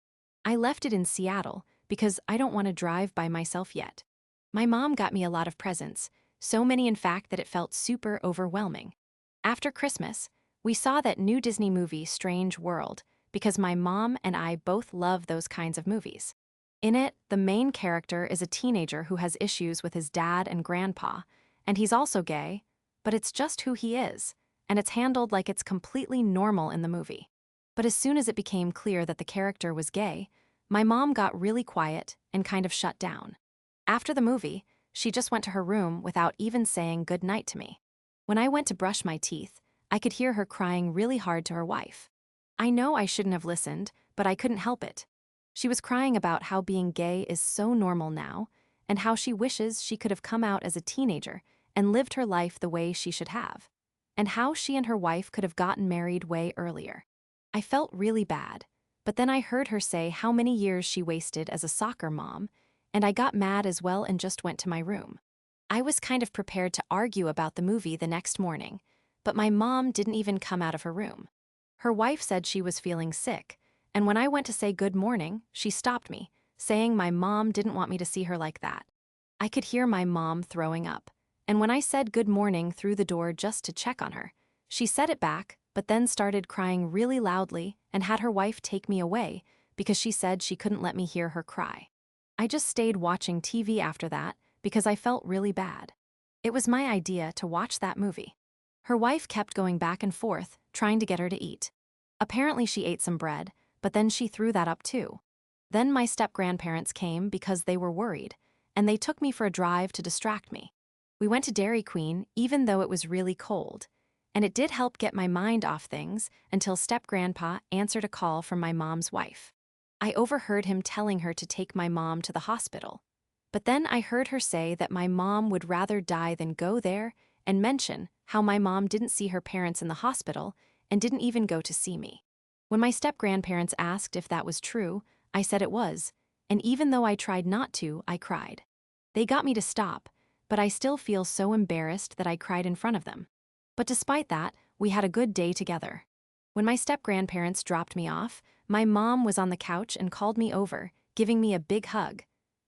I left it in Seattle because I don't want to drive by myself yet. My mom got me a lot of presents, so many in fact that it felt super overwhelming. After Christmas, we saw that new Disney movie, Strange World, because my mom and I both love those kinds of movies. In it, the main character is a teenager who has issues with his dad and grandpa, and he's also gay, but it's just who he is, and it's handled like it's completely normal in the movie. But as soon as it became clear that the character was gay, my mom got really quiet and kind of shut down. After the movie, she just went to her room without even saying good night to me. When I went to brush my teeth, I could hear her crying really hard to her wife. I know I shouldn't have listened, but I couldn't help it. She was crying about how being gay is so normal now, and how she wishes she could have come out as a teenager and lived her life the way she should have, and how she and her wife could have gotten married way earlier. I felt really bad, but then I heard her say how many years she wasted as a soccer mom, and I got mad as well and just went to my room. I was kind of prepared to argue about the movie the next morning, but my mom didn't even come out of her room. Her wife said she was feeling sick, and when I went to say good morning, she stopped me, saying my mom didn't want me to see her like that. I could hear my mom throwing up, and when I said good morning through the door just to check on her, she said it back, but then started crying really loudly and had her wife take me away because she said she couldn't let me hear her cry. I just stayed watching TV after that because I felt really bad. It was my idea to watch that movie. Her wife kept going back and forth, trying to get her to eat. Apparently she ate some bread, but then she threw that up too. Then my step-grandparents came because they were worried, and they took me for a drive to distract me. We went to Dairy Queen even though it was really cold. And it did help get my mind off things until step-grandpa answered a call from my mom's wife. I overheard him telling her to take my mom to the hospital. But then I heard her say that my mom would rather die than go there and mention how my mom didn't see her parents in the hospital and didn't even go to see me. When my step-grandparents asked if that was true, I said it was, and even though I tried not to, I cried. They got me to stop, but I still feel so embarrassed that I cried in front of them. But despite that, we had a good day together. When my step-grandparents dropped me off, my mom was on the couch and called me over, giving me a big hug.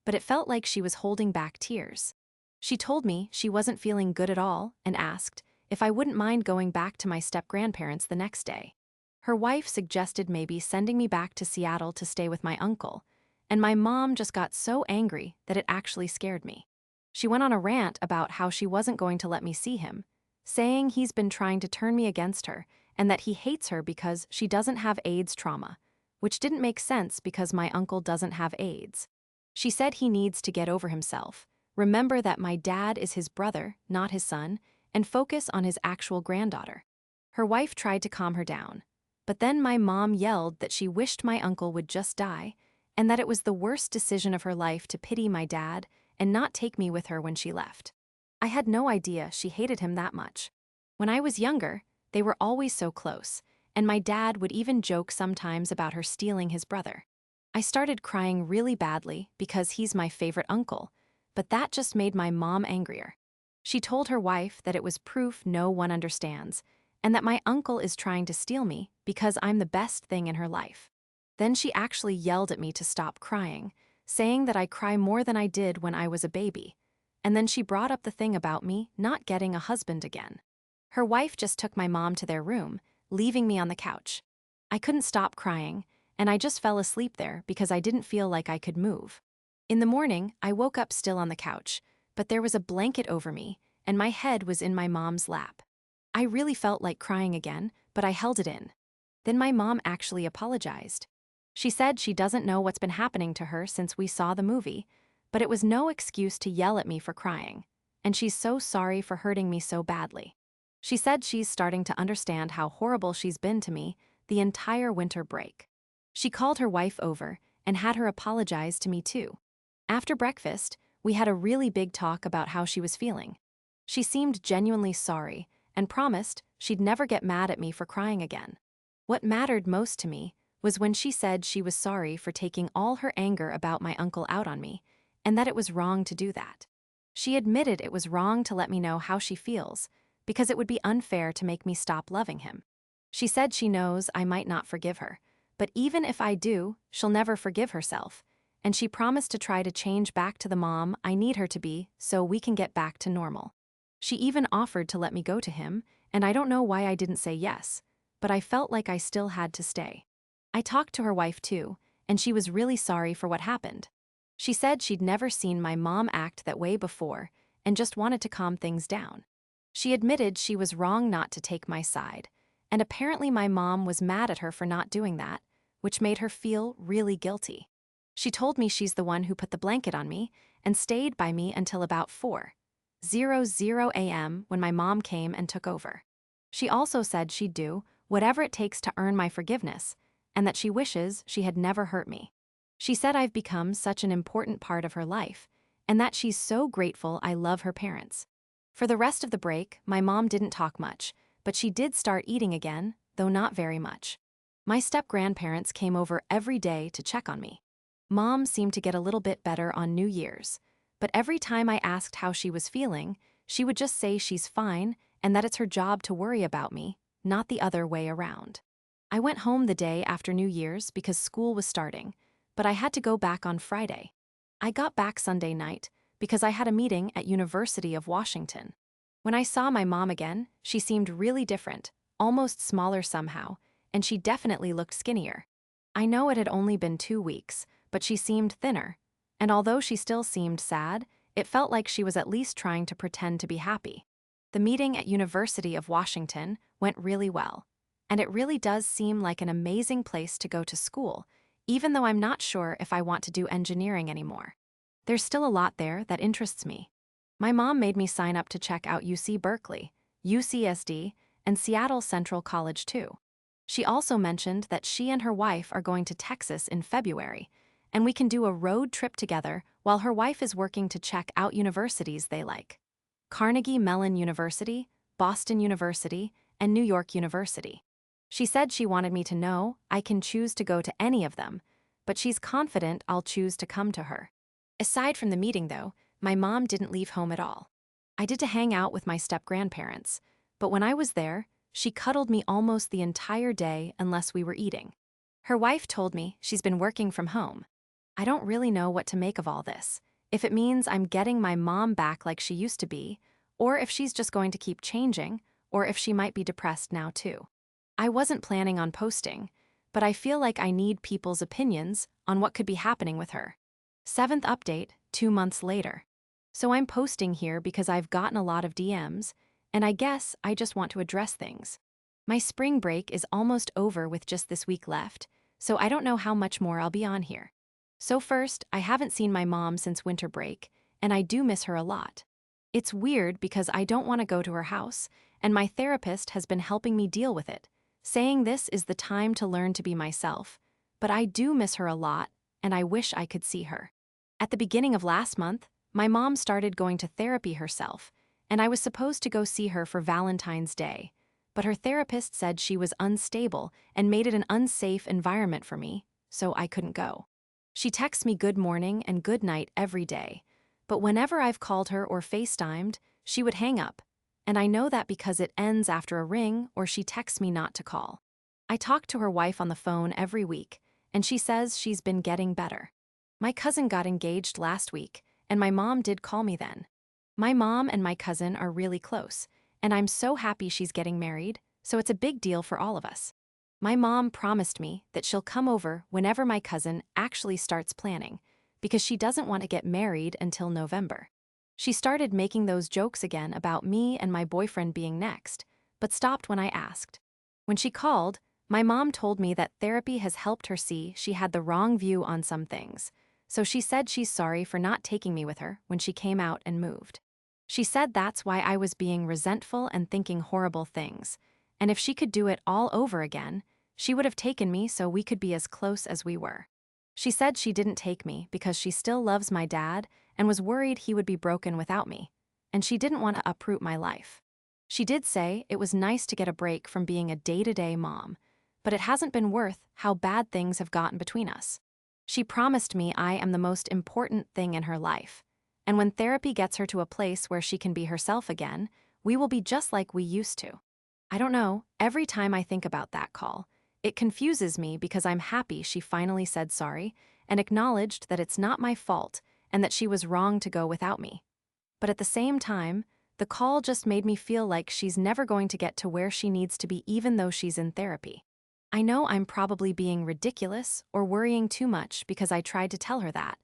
But it felt like she was holding back tears. She told me she wasn't feeling good at all and asked if I wouldn't mind going back to my step-grandparents the next day. Her wife suggested maybe sending me back to Seattle to stay with my uncle, and my mom just got so angry that it actually scared me. She went on a rant about how she wasn't going to let me see him, saying he's been trying to turn me against her and that he hates her because she doesn't have AIDS trauma, which didn't make sense because my uncle doesn't have AIDS. She said he needs to get over himself, remember that my dad is his brother, not his son, and focus on his actual granddaughter. Her wife tried to calm her down, but then my mom yelled that she wished my uncle would just die and that it was the worst decision of her life to pity my dad and not take me with her when she left. I had no idea she hated him that much. When I was younger, they were always so close, and my dad would even joke sometimes about her stealing his brother. I started crying really badly because he's my favorite uncle, but that just made my mom angrier. She told her wife that it was proof no one understands, and that my uncle is trying to steal me because I'm the best thing in her life. Then she actually yelled at me to stop crying, saying that I cry more than I did when I was a baby. And then she brought up the thing about me not getting a husband again. Her wife just took my mom to their room, leaving me on the couch. I couldn't stop crying, and I just fell asleep there because I didn't feel like I could move. In the morning, I woke up still on the couch, but there was a blanket over me, and my head was in my mom's lap. I really felt like crying again, but I held it in. Then my mom actually apologized. She said she doesn't know what's been happening to her since we saw the movie, but it was no excuse to yell at me for crying, and she's so sorry for hurting me so badly. She said she's starting to understand how horrible she's been to me the entire winter break. She called her wife over and had her apologize to me too. After breakfast, we had a really big talk about how she was feeling. She seemed genuinely sorry and promised she'd never get mad at me for crying again. What mattered most to me was when she said she was sorry for taking all her anger about my uncle out on me, and that it was wrong to do that. She admitted it was wrong to let me know how she feels, because it would be unfair to make me stop loving him. She said she knows I might not forgive her, but even if I do, she'll never forgive herself, and she promised to try to change back to the mom I need her to be so we can get back to normal. She even offered to let me go to him, and I don't know why I didn't say yes, but I felt like I still had to stay. I talked to her wife too, and she was really sorry for what happened. She said she'd never seen my mom act that way before and just wanted to calm things down. She admitted she was wrong not to take my side, and apparently my mom was mad at her for not doing that, which made her feel really guilty. She told me she's the one who put the blanket on me and stayed by me until about 4:00 a.m. when my mom came and took over. She also said she'd do whatever it takes to earn my forgiveness, and that she wishes she had never hurt me. She said I've become such an important part of her life, and that she's so grateful I love her parents. For the rest of the break, my mom didn't talk much, but she did start eating again, though not very much. My step-grandparents came over every day to check on me. Mom seemed to get a little bit better on New Year's, but every time I asked how she was feeling, she would just say she's fine and that it's her job to worry about me, not the other way around. I went home the day after New Year's because school was starting, but I had to go back on Friday. I got back Sunday night because I had a meeting at University of Washington. When I saw my mom again, she seemed really different, almost smaller somehow, and she definitely looked skinnier. I know it had only been 2 weeks, but she seemed thinner, and although she still seemed sad, it felt like she was at least trying to pretend to be happy. The meeting at University of Washington went really well, and it really does seem like an amazing place to go to school, even though I'm not sure if I want to do engineering anymore. There's still a lot there that interests me. My mom made me sign up to check out UC Berkeley, UCSD, and Seattle Central College too. She also mentioned that she and her wife are going to Texas in February, and we can do a road trip together while her wife is working to check out universities they like: Carnegie Mellon University, Boston University, and New York University. She said she wanted me to know I can choose to go to any of them, but she's confident I'll choose to come to her. Aside from the meeting, though, my mom didn't leave home at all. I did to hang out with my step-grandparents, but when I was there, she cuddled me almost the entire day unless we were eating. Her wife told me she's been working from home. I don't really know what to make of all this, if it means I'm getting my mom back like she used to be, or if she's just going to keep changing, or if she might be depressed now too. I wasn't planning on posting, but I feel like I need people's opinions on what could be happening with her. 7th update, 2 months later. So I'm posting here because I've gotten a lot of DMs, and I guess I just want to address things. My spring break is almost over with just this week left, so I don't know how much more I'll be on here. So first, I haven't seen my mom since winter break, and I do miss her a lot. It's weird because I don't want to go to her house, and my therapist has been helping me deal with it, saying this is the time to learn to be myself, but I do miss her a lot, and I wish I could see her. At the beginning of last month, my mom started going to therapy herself, and I was supposed to go see her for Valentine's Day, but her therapist said she was unstable and made it an unsafe environment for me, so I couldn't go. She texts me good morning and good night every day, but whenever I've called her or FaceTimed, she would hang up, and I know that because it ends after a ring or she texts me not to call. I talk to her wife on the phone every week, and she says she's been getting better. My cousin got engaged last week, and my mom did call me then. My mom and my cousin are really close, and I'm so happy she's getting married, so it's a big deal for all of us. My mom promised me that she'll come over whenever my cousin actually starts planning, because she doesn't want to get married until November. She started making those jokes again about me and my boyfriend being next, but stopped when I asked. When she called, my mom told me that therapy has helped her see she had the wrong view on some things, so she said she's sorry for not taking me with her when she came out and moved. She said that's why I was being resentful and thinking horrible things, and if she could do it all over again, she would have taken me so we could be as close as we were. She said she didn't take me because she still loves my dad and was worried he would be broken without me, and she didn't want to uproot my life. She did say it was nice to get a break from being a day-to-day mom, but it hasn't been worth how bad things have gotten between us. She promised me I am the most important thing in her life, and when therapy gets her to a place where she can be herself again, we will be just like we used to. I don't know, every time I think about that call, it confuses me because I'm happy she finally said sorry and acknowledged that it's not my fault and that she was wrong to go without me. But at the same time, the call just made me feel like she's never going to get to where she needs to be even though she's in therapy. I know I'm probably being ridiculous or worrying too much because I tried to tell her that,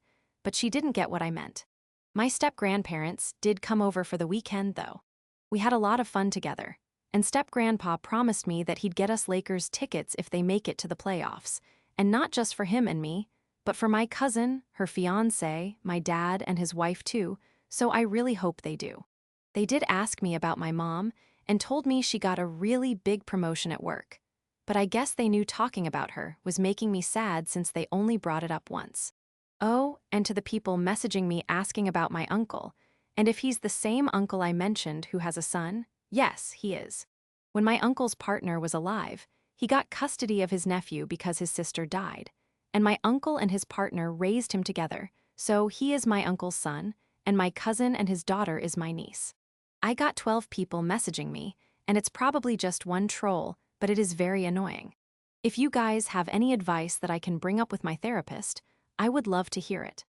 but she didn't get what I meant. My step-grandparents did come over for the weekend, though. We had a lot of fun together, and step-grandpa promised me that he'd get us Lakers tickets if they make it to the playoffs, and not just for him and me, but for my cousin, her fiancé, my dad, and his wife too, so I really hope they do. They did ask me about my mom and told me she got a really big promotion at work, but I guess they knew talking about her was making me sad since they only brought it up once. Oh, and to the people messaging me asking about my uncle, and if he's the same uncle I mentioned who has a son, yes, he is. When my uncle's partner was alive, he got custody of his nephew because his sister died, and my uncle and his partner raised him together, so he is my uncle's son, and my cousin and his daughter is my niece. I got 12 people messaging me, and it's probably just one troll, but it is very annoying. If you guys have any advice that I can bring up with my therapist, I would love to hear it.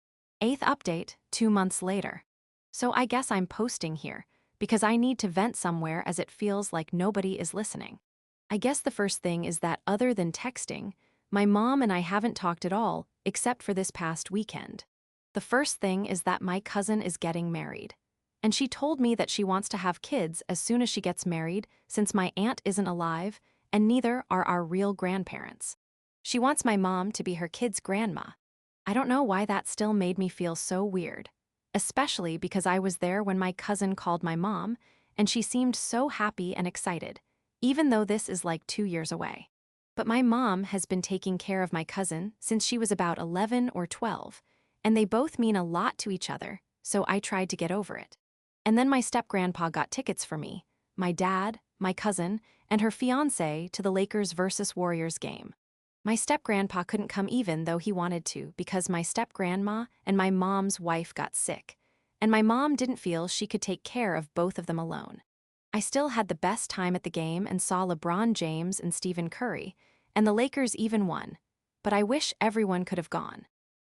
8th update, 2 months later. So I guess I'm posting here, because I need to vent somewhere as it feels like nobody is listening. I guess the first thing is that other than texting, my mom and I haven't talked at all, except for this past weekend. The first thing is that my cousin is getting married, and she told me that she wants to have kids as soon as she gets married since my aunt isn't alive and neither are our real grandparents. She wants my mom to be her kid's grandma. I don't know why that still made me feel so weird. especially because I was there when my cousin called my mom, and she seemed so happy and excited, even though this is like 2 years away. But my mom has been taking care of my cousin since she was about 11 or 12, and they both mean a lot to each other, so I tried to get over it. And then my step-grandpa got tickets for me, my dad, my cousin, and her fiancé to the Lakers versus Warriors game. My step-grandpa couldn't come even though he wanted to because my step-grandma and my mom's wife got sick, and my mom didn't feel she could take care of both of them alone. I still had the best time at the game and saw LeBron James and Stephen Curry, and the Lakers even won, but I wish everyone could have gone.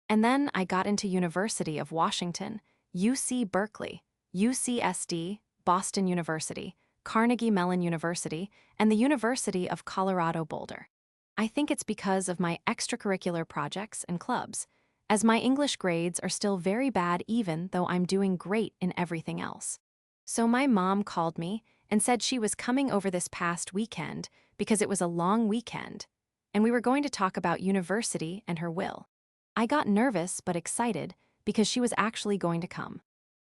And then I got into University of Washington, UC Berkeley, UCSD, Boston University, Carnegie Mellon University, and the University of Colorado Boulder. I think it's because of my extracurricular projects and clubs, as my English grades are still very bad even though I'm doing great in everything else. So my mom called me and said she was coming over this past weekend because it was a long weekend, and we were going to talk about university and her will. I got nervous but excited because she was actually going to come.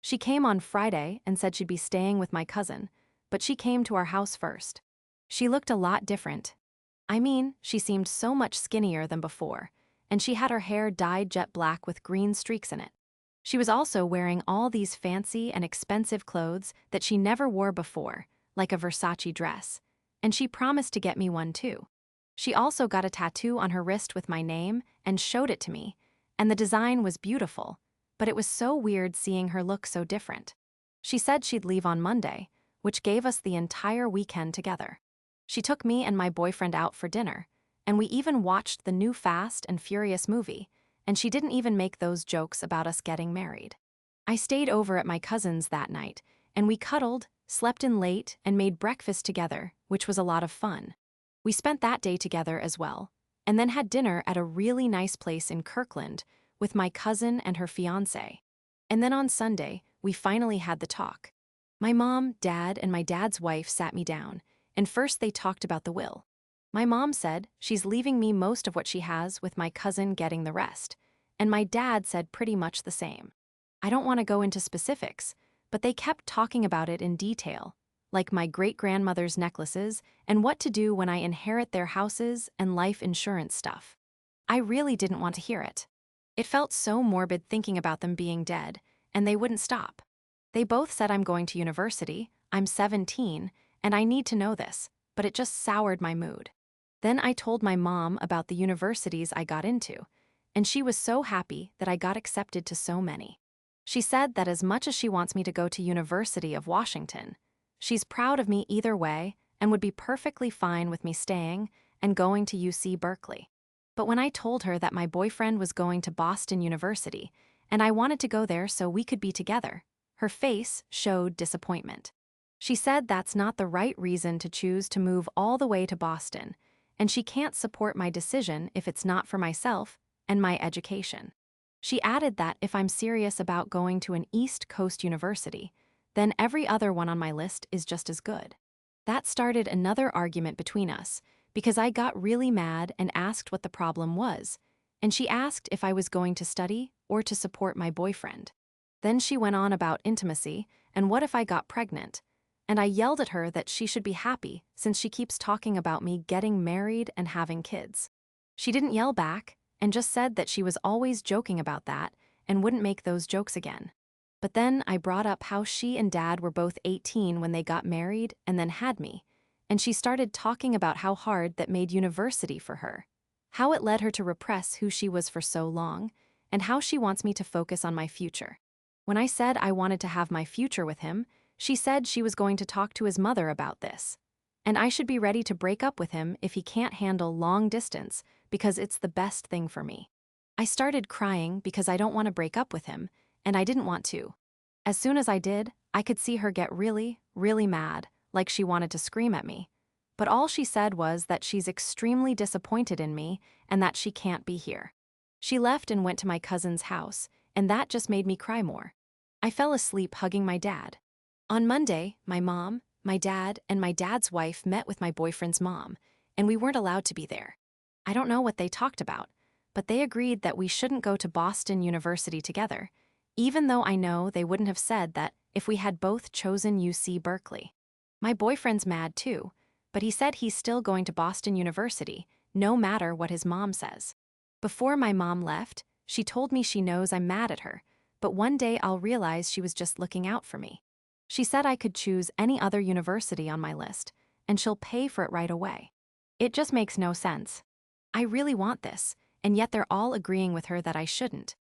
She came on Friday and said she'd be staying with my cousin, but she came to our house first. She looked a lot different. I mean, she seemed so much skinnier than before, and she had her hair dyed jet black with green streaks in it. She was also wearing all these fancy and expensive clothes that she never wore before, like a Versace dress, and she promised to get me one too. She also got a tattoo on her wrist with my name and showed it to me, and the design was beautiful, but it was so weird seeing her look so different. She said she'd leave on Monday, which gave us the entire weekend together. She took me and my boyfriend out for dinner, and we even watched the new Fast and Furious movie, and she didn't even make those jokes about us getting married. I stayed over at my cousin's that night, and we cuddled, slept in late, and made breakfast together, which was a lot of fun. We spent that day together as well, and then had dinner at a really nice place in Kirkland with my cousin and her fiancé. And then on Sunday, we finally had the talk. My mom, dad, and my dad's wife sat me down, and first they talked about the will. My mom said she's leaving me most of what she has with my cousin getting the rest, and my dad said pretty much the same. I don't want to go into specifics, but they kept talking about it in detail, like my great-grandmother's necklaces and what to do when I inherit their houses and life insurance stuff. I really didn't want to hear it. It felt so morbid thinking about them being dead, and they wouldn't stop. They both said I'm going to university, I'm 17, and I need to know this, but it just soured my mood. Then I told my mom about the universities I got into, and she was so happy that I got accepted to so many. She said that as much as she wants me to go to University of Washington, she's proud of me either way and would be perfectly fine with me staying and going to UC Berkeley. But when I told her that my boyfriend was going to Boston University and I wanted to go there so we could be together, her face showed disappointment. She said that's not the right reason to choose to move all the way to Boston, and she can't support my decision if it's not for myself and my education. She added that if I'm serious about going to an East Coast university, then every other one on my list is just as good. That started another argument between us, because I got really mad and asked what the problem was, and she asked if I was going to study or to support my boyfriend. Then she went on about intimacy and what if I got pregnant, and I yelled at her that she should be happy since she keeps talking about me getting married and having kids. She didn't yell back and just said that she was always joking about that and wouldn't make those jokes again. But then I brought up how she and Dad were both 18 when they got married and then had me, and she started talking about how hard that made university for her, how it led her to repress who she was for so long, and how she wants me to focus on my future. When I said I wanted to have my future with him, she said she was going to talk to his mother about this, and I should be ready to break up with him if he can't handle long distance because it's the best thing for me. I started crying because I don't want to break up with him, and I didn't want to. As soon as I did, I could see her get really, really mad, like she wanted to scream at me. But all she said was that she's extremely disappointed in me and that she can't be here. She left and went to my cousin's house, and that just made me cry more. I fell asleep hugging my dad. On Monday, my mom, my dad, and my dad's wife met with my boyfriend's mom, and we weren't allowed to be there. I don't know what they talked about, but they agreed that we shouldn't go to Boston University together, even though I know they wouldn't have said that if we had both chosen UC Berkeley. My boyfriend's mad too, but he said he's still going to Boston University, no matter what his mom says. Before my mom left, she told me she knows I'm mad at her, but one day I'll realize she was just looking out for me. She said I could choose any other university on my list, and she'll pay for it right away. It just makes no sense. I really want this, and yet they're all agreeing with her that I shouldn't.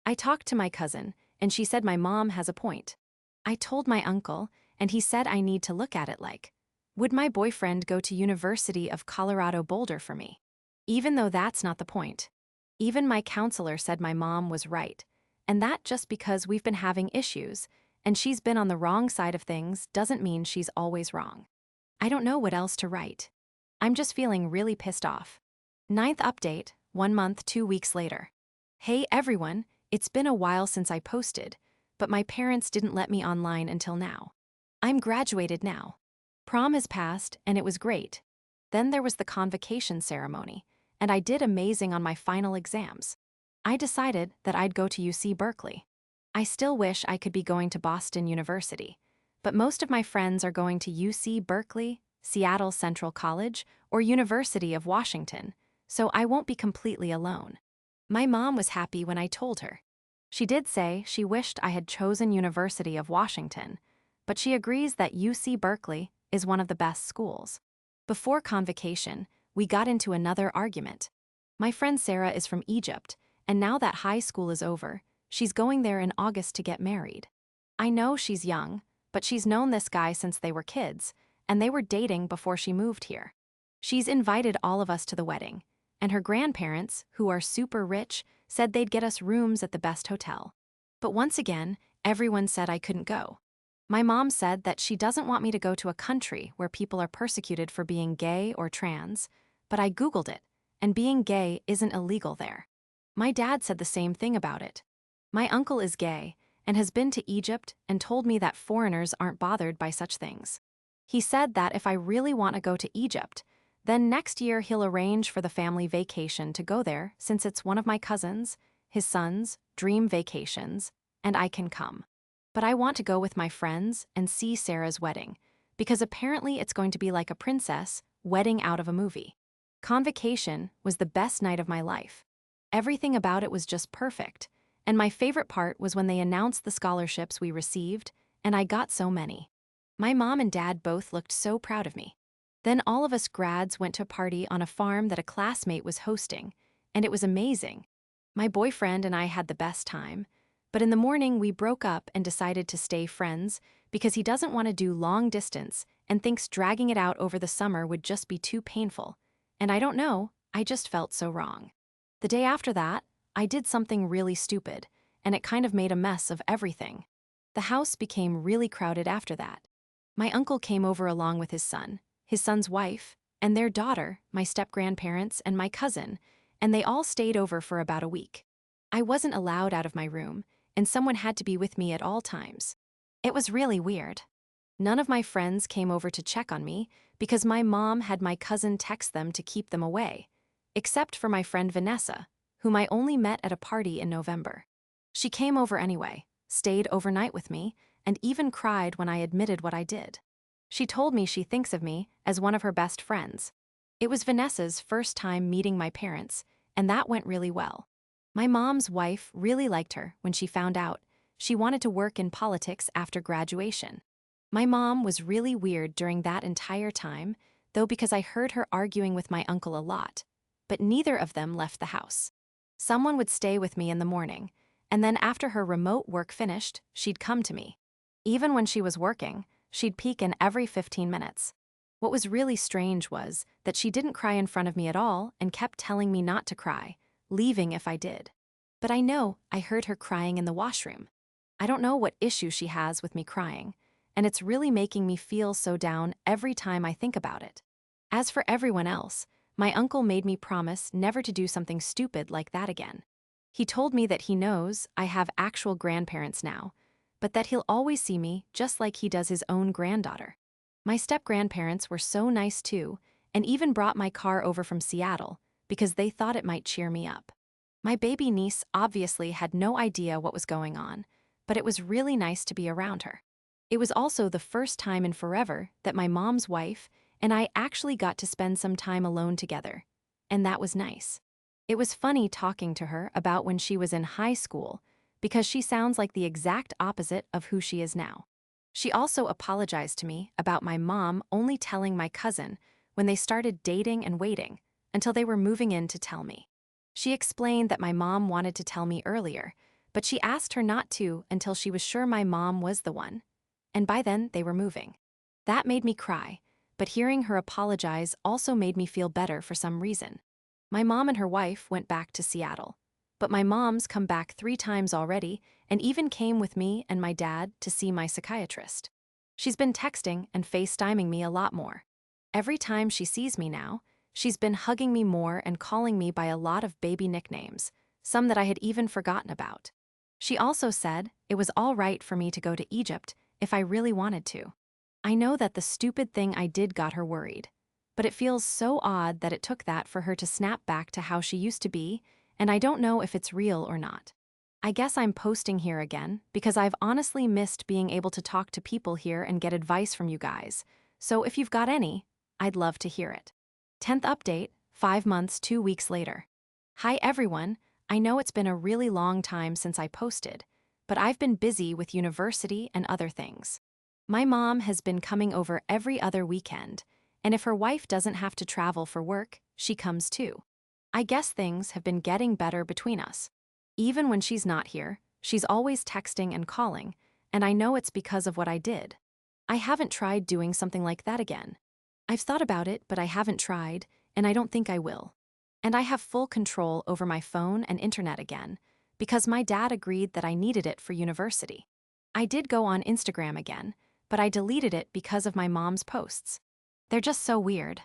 I talked to my cousin, and she said my mom has a point. I told my uncle, and he said I need to look at it like, would my boyfriend go to University of Colorado Boulder for me? Even though that's not the point. Even my counselor said my mom was right, and that just because we've been having issues, and she's been on the wrong side of things doesn't mean she's always wrong. I don't know what else to write. I'm just feeling really pissed off. Ninth update, 1 month, 2 weeks later. Hey everyone, it's been a while since I posted, but my parents didn't let me online until now. I'm graduated now. Prom has passed, and it was great. Then there was the convocation ceremony, and I did amazing on my final exams. I decided that I'd go to UC Berkeley. I still wish I could be going to Boston University, but most of my friends are going to UC Berkeley, Seattle Central College, or University of Washington, so I won't be completely alone. My mom was happy when I told her. She did say she wished I had chosen University of Washington, but she agrees that UC Berkeley is one of the best schools. Before convocation, we got into another argument. My friend Sarah is from Egypt, and now that high school is over, she's going there in August to get married. I know she's young, but she's known this guy since they were kids, and they were dating before she moved here. She's invited all of us to the wedding, and her grandparents, who are super rich, said they'd get us rooms at the best hotel. But once again, everyone said I couldn't go. My mom said that she doesn't want me to go to a country where people are persecuted for being gay or trans, but I Googled it, and being gay isn't illegal there. My dad said the same thing about it. My uncle is gay and has been to Egypt and told me that foreigners aren't bothered by such things. He said that if I really want to go to Egypt, then next year he'll arrange for the family vacation to go there since it's one of my cousins, his son's, dream vacations, and I can come. But I want to go with my friends and see Sarah's wedding, because apparently it's going to be like a princess wedding out of a movie. Convocation was the best night of my life. Everything about it was just perfect, and my favorite part was when they announced the scholarships we received, and I got so many. My mom and dad both looked so proud of me. Then all of us grads went to a party on a farm that a classmate was hosting, and it was amazing. My boyfriend and I had the best time, but in the morning we broke up and decided to stay friends because he doesn't want to do long distance and thinks dragging it out over the summer would just be too painful. And I don't know, I just felt so wrong. The day after that, I did something really stupid, and it kind of made a mess of everything. The house became really crowded after that. My uncle came over along with his son's wife, and their daughter, my step-grandparents, and my cousin, and they all stayed over for about a week. I wasn't allowed out of my room, and someone had to be with me at all times. It was really weird. None of my friends came over to check on me because my mom had my cousin text them to keep them away, except for my friend Vanessa, whom I only met at a party in November. She came over anyway, stayed overnight with me, and even cried when I admitted what I did. She told me she thinks of me as one of her best friends. It was Vanessa's first time meeting my parents, and that went really well. My mom's wife really liked her when she found out she wanted to work in politics after graduation. My mom was really weird during that entire time, though, because I heard her arguing with my uncle a lot, but neither of them left the house. Someone would stay with me in the morning, and then after her remote work finished, she'd come to me. Even when she was working, she'd peek in every 15 minutes. What was really strange was that she didn't cry in front of me at all and kept telling me not to cry, leaving if I did. But I know I heard her crying in the washroom. I don't know what issue she has with me crying, and it's really making me feel so down every time I think about it. As for everyone else, my uncle made me promise never to do something stupid like that again. He told me that he knows I have actual grandparents now, but that he'll always see me just like he does his own granddaughter. My step-grandparents were so nice too, and even brought my car over from Seattle because they thought it might cheer me up. My baby niece obviously had no idea what was going on, but it was really nice to be around her. It was also the first time in forever that my mom's wife and I actually got to spend some time alone together, and that was nice. It was funny talking to her about when she was in high school, because she sounds like the exact opposite of who she is now. She also apologized to me about my mom only telling my cousin when they started dating and waiting until they were moving in to tell me. She explained that my mom wanted to tell me earlier, but she asked her not to until she was sure my mom was the one. And by then, they were moving. That made me cry, but hearing her apologize also made me feel better for some reason. My mom and her wife went back to Seattle, but my mom's come back 3 times already and even came with me and my dad to see my psychiatrist. She's been texting and FaceTiming me a lot more. Every time she sees me now, she's been hugging me more and calling me by a lot of baby nicknames, some that I had even forgotten about. She also said it was all right for me to go to Egypt if I really wanted to. I know that the stupid thing I did got her worried, but it feels so odd that it took that for her to snap back to how she used to be, and I don't know if it's real or not. I guess I'm posting here again because I've honestly missed being able to talk to people here and get advice from you guys, so if you've got any, I'd love to hear it. 10th update, 5 months, 2 weeks later. Hi everyone, I know it's been a really long time since I posted, but I've been busy with university and other things. My mom has been coming over every other weekend, and if her wife doesn't have to travel for work, she comes too. I guess things have been getting better between us. Even when she's not here, she's always texting and calling, and I know it's because of what I did. I haven't tried doing something like that again. I've thought about it, but I haven't tried, and I don't think I will. And I have full control over my phone and internet again, because my dad agreed that I needed it for university. I did go on Instagram again, but I deleted it because of my mom's posts. They're just so weird.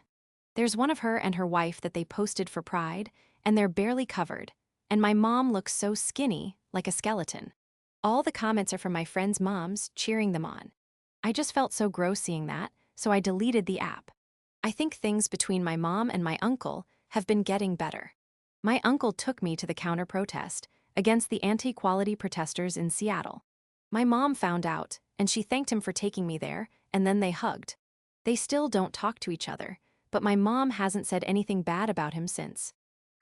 There's one of her and her wife that they posted for Pride, and they're barely covered, and my mom looks so skinny, like a skeleton. All the comments are from my friends' moms cheering them on. I just felt so gross seeing that, so I deleted the app. I think things between my mom and my uncle have been getting better. My uncle took me to the counter-protest against the anti-equality protesters in Seattle. My mom found out, and she thanked him for taking me there, and then they hugged. They still don't talk to each other, but my mom hasn't said anything bad about him since.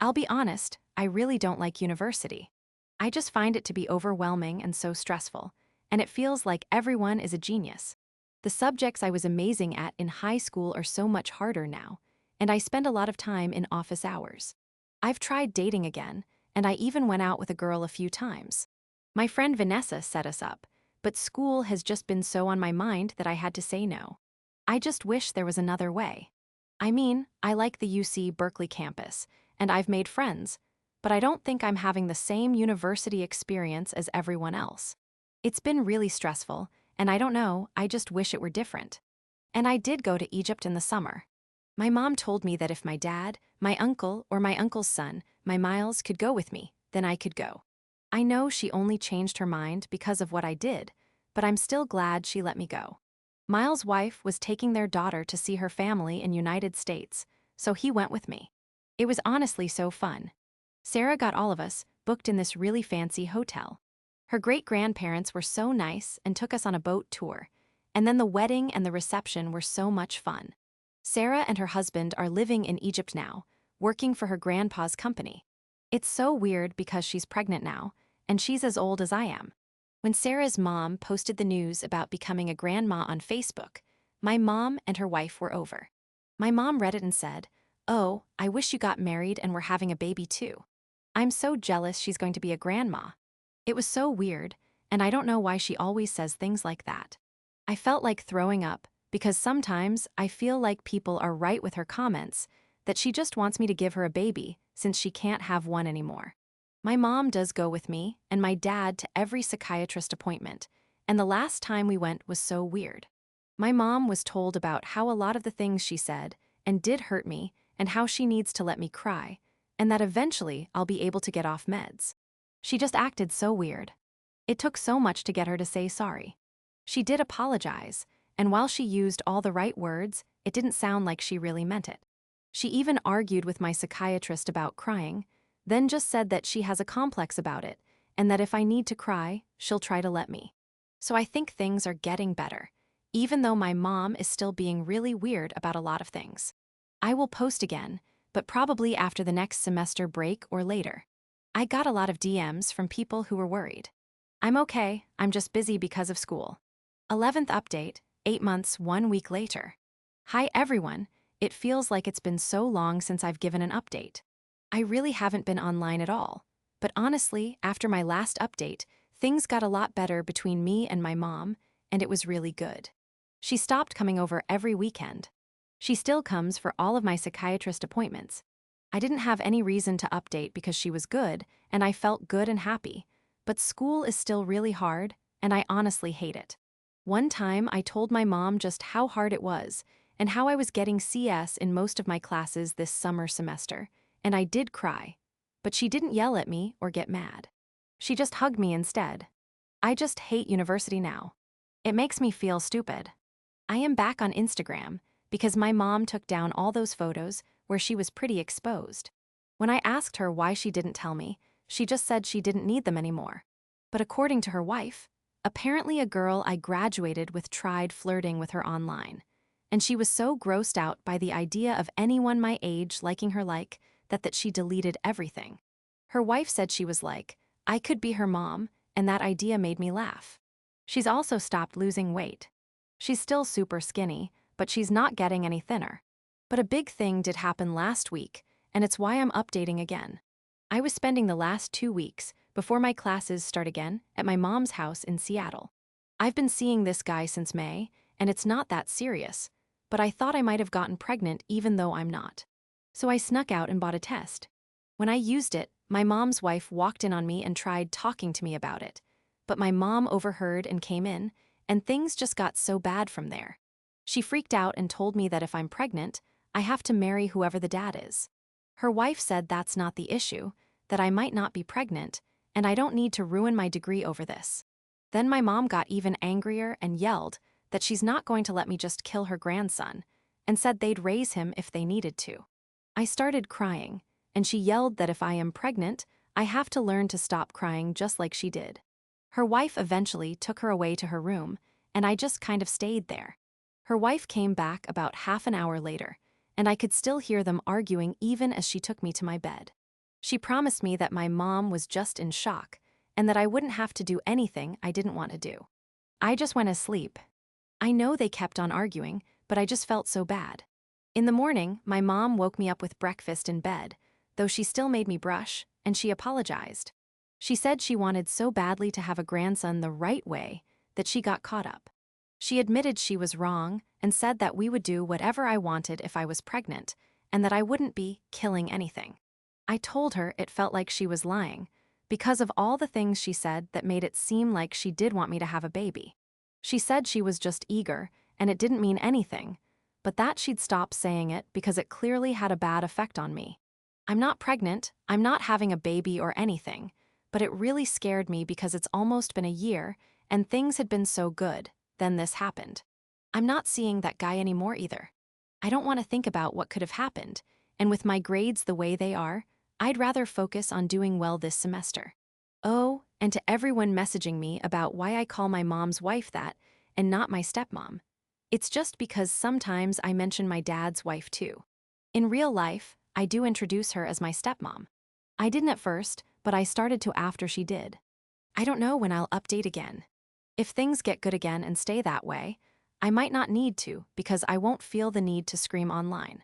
I'll be honest, I really don't like university. I just find it to be overwhelming and so stressful, and it feels like everyone is a genius. The subjects I was amazing at in high school are so much harder now, and I spend a lot of time in office hours. I've tried dating again, and I even went out with a girl a few times. My friend Vanessa set us up, but school has just been so on my mind that I had to say no. I just wish there was another way. I mean, I like the UC Berkeley campus, and I've made friends, but I don't think I'm having the same university experience as everyone else. It's been really stressful, and I don't know, I just wish it were different. And I did go to Egypt in the summer. My mom told me that if my dad, my uncle, or my uncle's son, my Miles, could go with me, then I could go. I know she only changed her mind because of what I did, but I'm still glad she let me go. Miles' wife was taking their daughter to see her family in United States, so he went with me. It was honestly so fun. Sarah got all of us booked in this really fancy hotel. Her great-grandparents were so nice and took us on a boat tour, and then the wedding and the reception were so much fun. Sarah and her husband are living in Egypt now, working for her grandpa's company. It's so weird because she's pregnant now, and she's as old as I am. When Sarah's mom posted the news about becoming a grandma on Facebook, my mom and her wife were over. My mom read it and said, "Oh, I wish you got married and were having a baby too. I'm so jealous she's going to be a grandma." It was so weird, and I don't know why she always says things like that. I felt like throwing up, because sometimes I feel like people are right with her comments, that she just wants me to give her a baby since she can't have one anymore. My mom does go with me and my dad to every psychiatrist appointment, and the last time we went was so weird. My mom was told about how a lot of the things she said and did hurt me and how she needs to let me cry, and that eventually I'll be able to get off meds. She just acted so weird. It took so much to get her to say sorry. She did apologize, and while she used all the right words, it didn't sound like she really meant it. She even argued with my psychiatrist about crying, then just said that she has a complex about it, and that if I need to cry, she'll try to let me. So I think things are getting better, even though my mom is still being really weird about a lot of things. I will post again, but probably after the next semester break or later. I got a lot of DMs from people who were worried. I'm okay, I'm just busy because of school. 11th update, 8 months, 1 week later. Hi everyone, it feels like it's been so long since I've given an update. I really haven't been online at all, but honestly, after my last update, things got a lot better between me and my mom, and it was really good. She stopped coming over every weekend. She still comes for all of my psychiatrist appointments. I didn't have any reason to update because she was good, and I felt good and happy, but school is still really hard, and I honestly hate it. One time, I told my mom just how hard it was, and how I was getting CS in most of my classes this summer semester, and I did cry. But she didn't yell at me or get mad. She just hugged me instead. I just hate university now. It makes me feel stupid. I am back on Instagram because my mom took down all those photos where she was pretty exposed. When I asked her why she didn't tell me, she just said she didn't need them anymore. But according to her wife, apparently a girl I graduated with tried flirting with her online. And she was so grossed out by the idea of anyone my age liking her that she deleted everything. Her wife said she was like, I could be her mom, and that idea made me laugh. She's also stopped losing weight. She's still super skinny, but she's not getting any thinner. But a big thing did happen last week, and it's why I'm updating again. I was spending the last 2 weeks, before my classes start again, at my mom's house in Seattle. I've been seeing this guy since May, and it's not that serious, but I thought I might have gotten pregnant even though I'm not. So I snuck out and bought a test. When I used it, my mom's wife walked in on me and tried talking to me about it. But my mom overheard and came in, and things just got so bad from there. She freaked out and told me that if I'm pregnant, I have to marry whoever the dad is. Her wife said that's not the issue, that I might not be pregnant, and I don't need to ruin my degree over this. Then my mom got even angrier and yelled that she's not going to let me just kill her grandson, and said they'd raise him if they needed to. I started crying, and she yelled that if I am pregnant, I have to learn to stop crying just like she did. Her wife eventually took her away to her room, and I just kind of stayed there. Her wife came back about half an hour later, and I could still hear them arguing even as she took me to my bed. She promised me that my mom was just in shock, and that I wouldn't have to do anything I didn't want to do. I just went asleep. I know they kept on arguing, but I just felt so bad. In the morning, my mom woke me up with breakfast in bed, though she still made me brush, and she apologized. She said she wanted so badly to have a grandson the right way that she got caught up. She admitted she was wrong and said that we would do whatever I wanted if I was pregnant, and that I wouldn't be killing anything. I told her it felt like she was lying, because of all the things she said that made it seem like she did want me to have a baby. She said she was just eager, and it didn't mean anything, but that she'd stop saying it because it clearly had a bad effect on me. I'm not pregnant, I'm not having a baby or anything, but it really scared me because it's almost been a year, and things had been so good, then this happened. I'm not seeing that guy anymore either. I don't want to think about what could have happened, and with my grades the way they are, I'd rather focus on doing well this semester. Oh, and to everyone messaging me about why I call my mom's wife that, and not my stepmom. It's just because sometimes I mention my dad's wife too. In real life, I do introduce her as my stepmom. I didn't at first, but I started to after she did. I don't know when I'll update again. If things get good again and stay that way, I might not need to because I won't feel the need to scream online.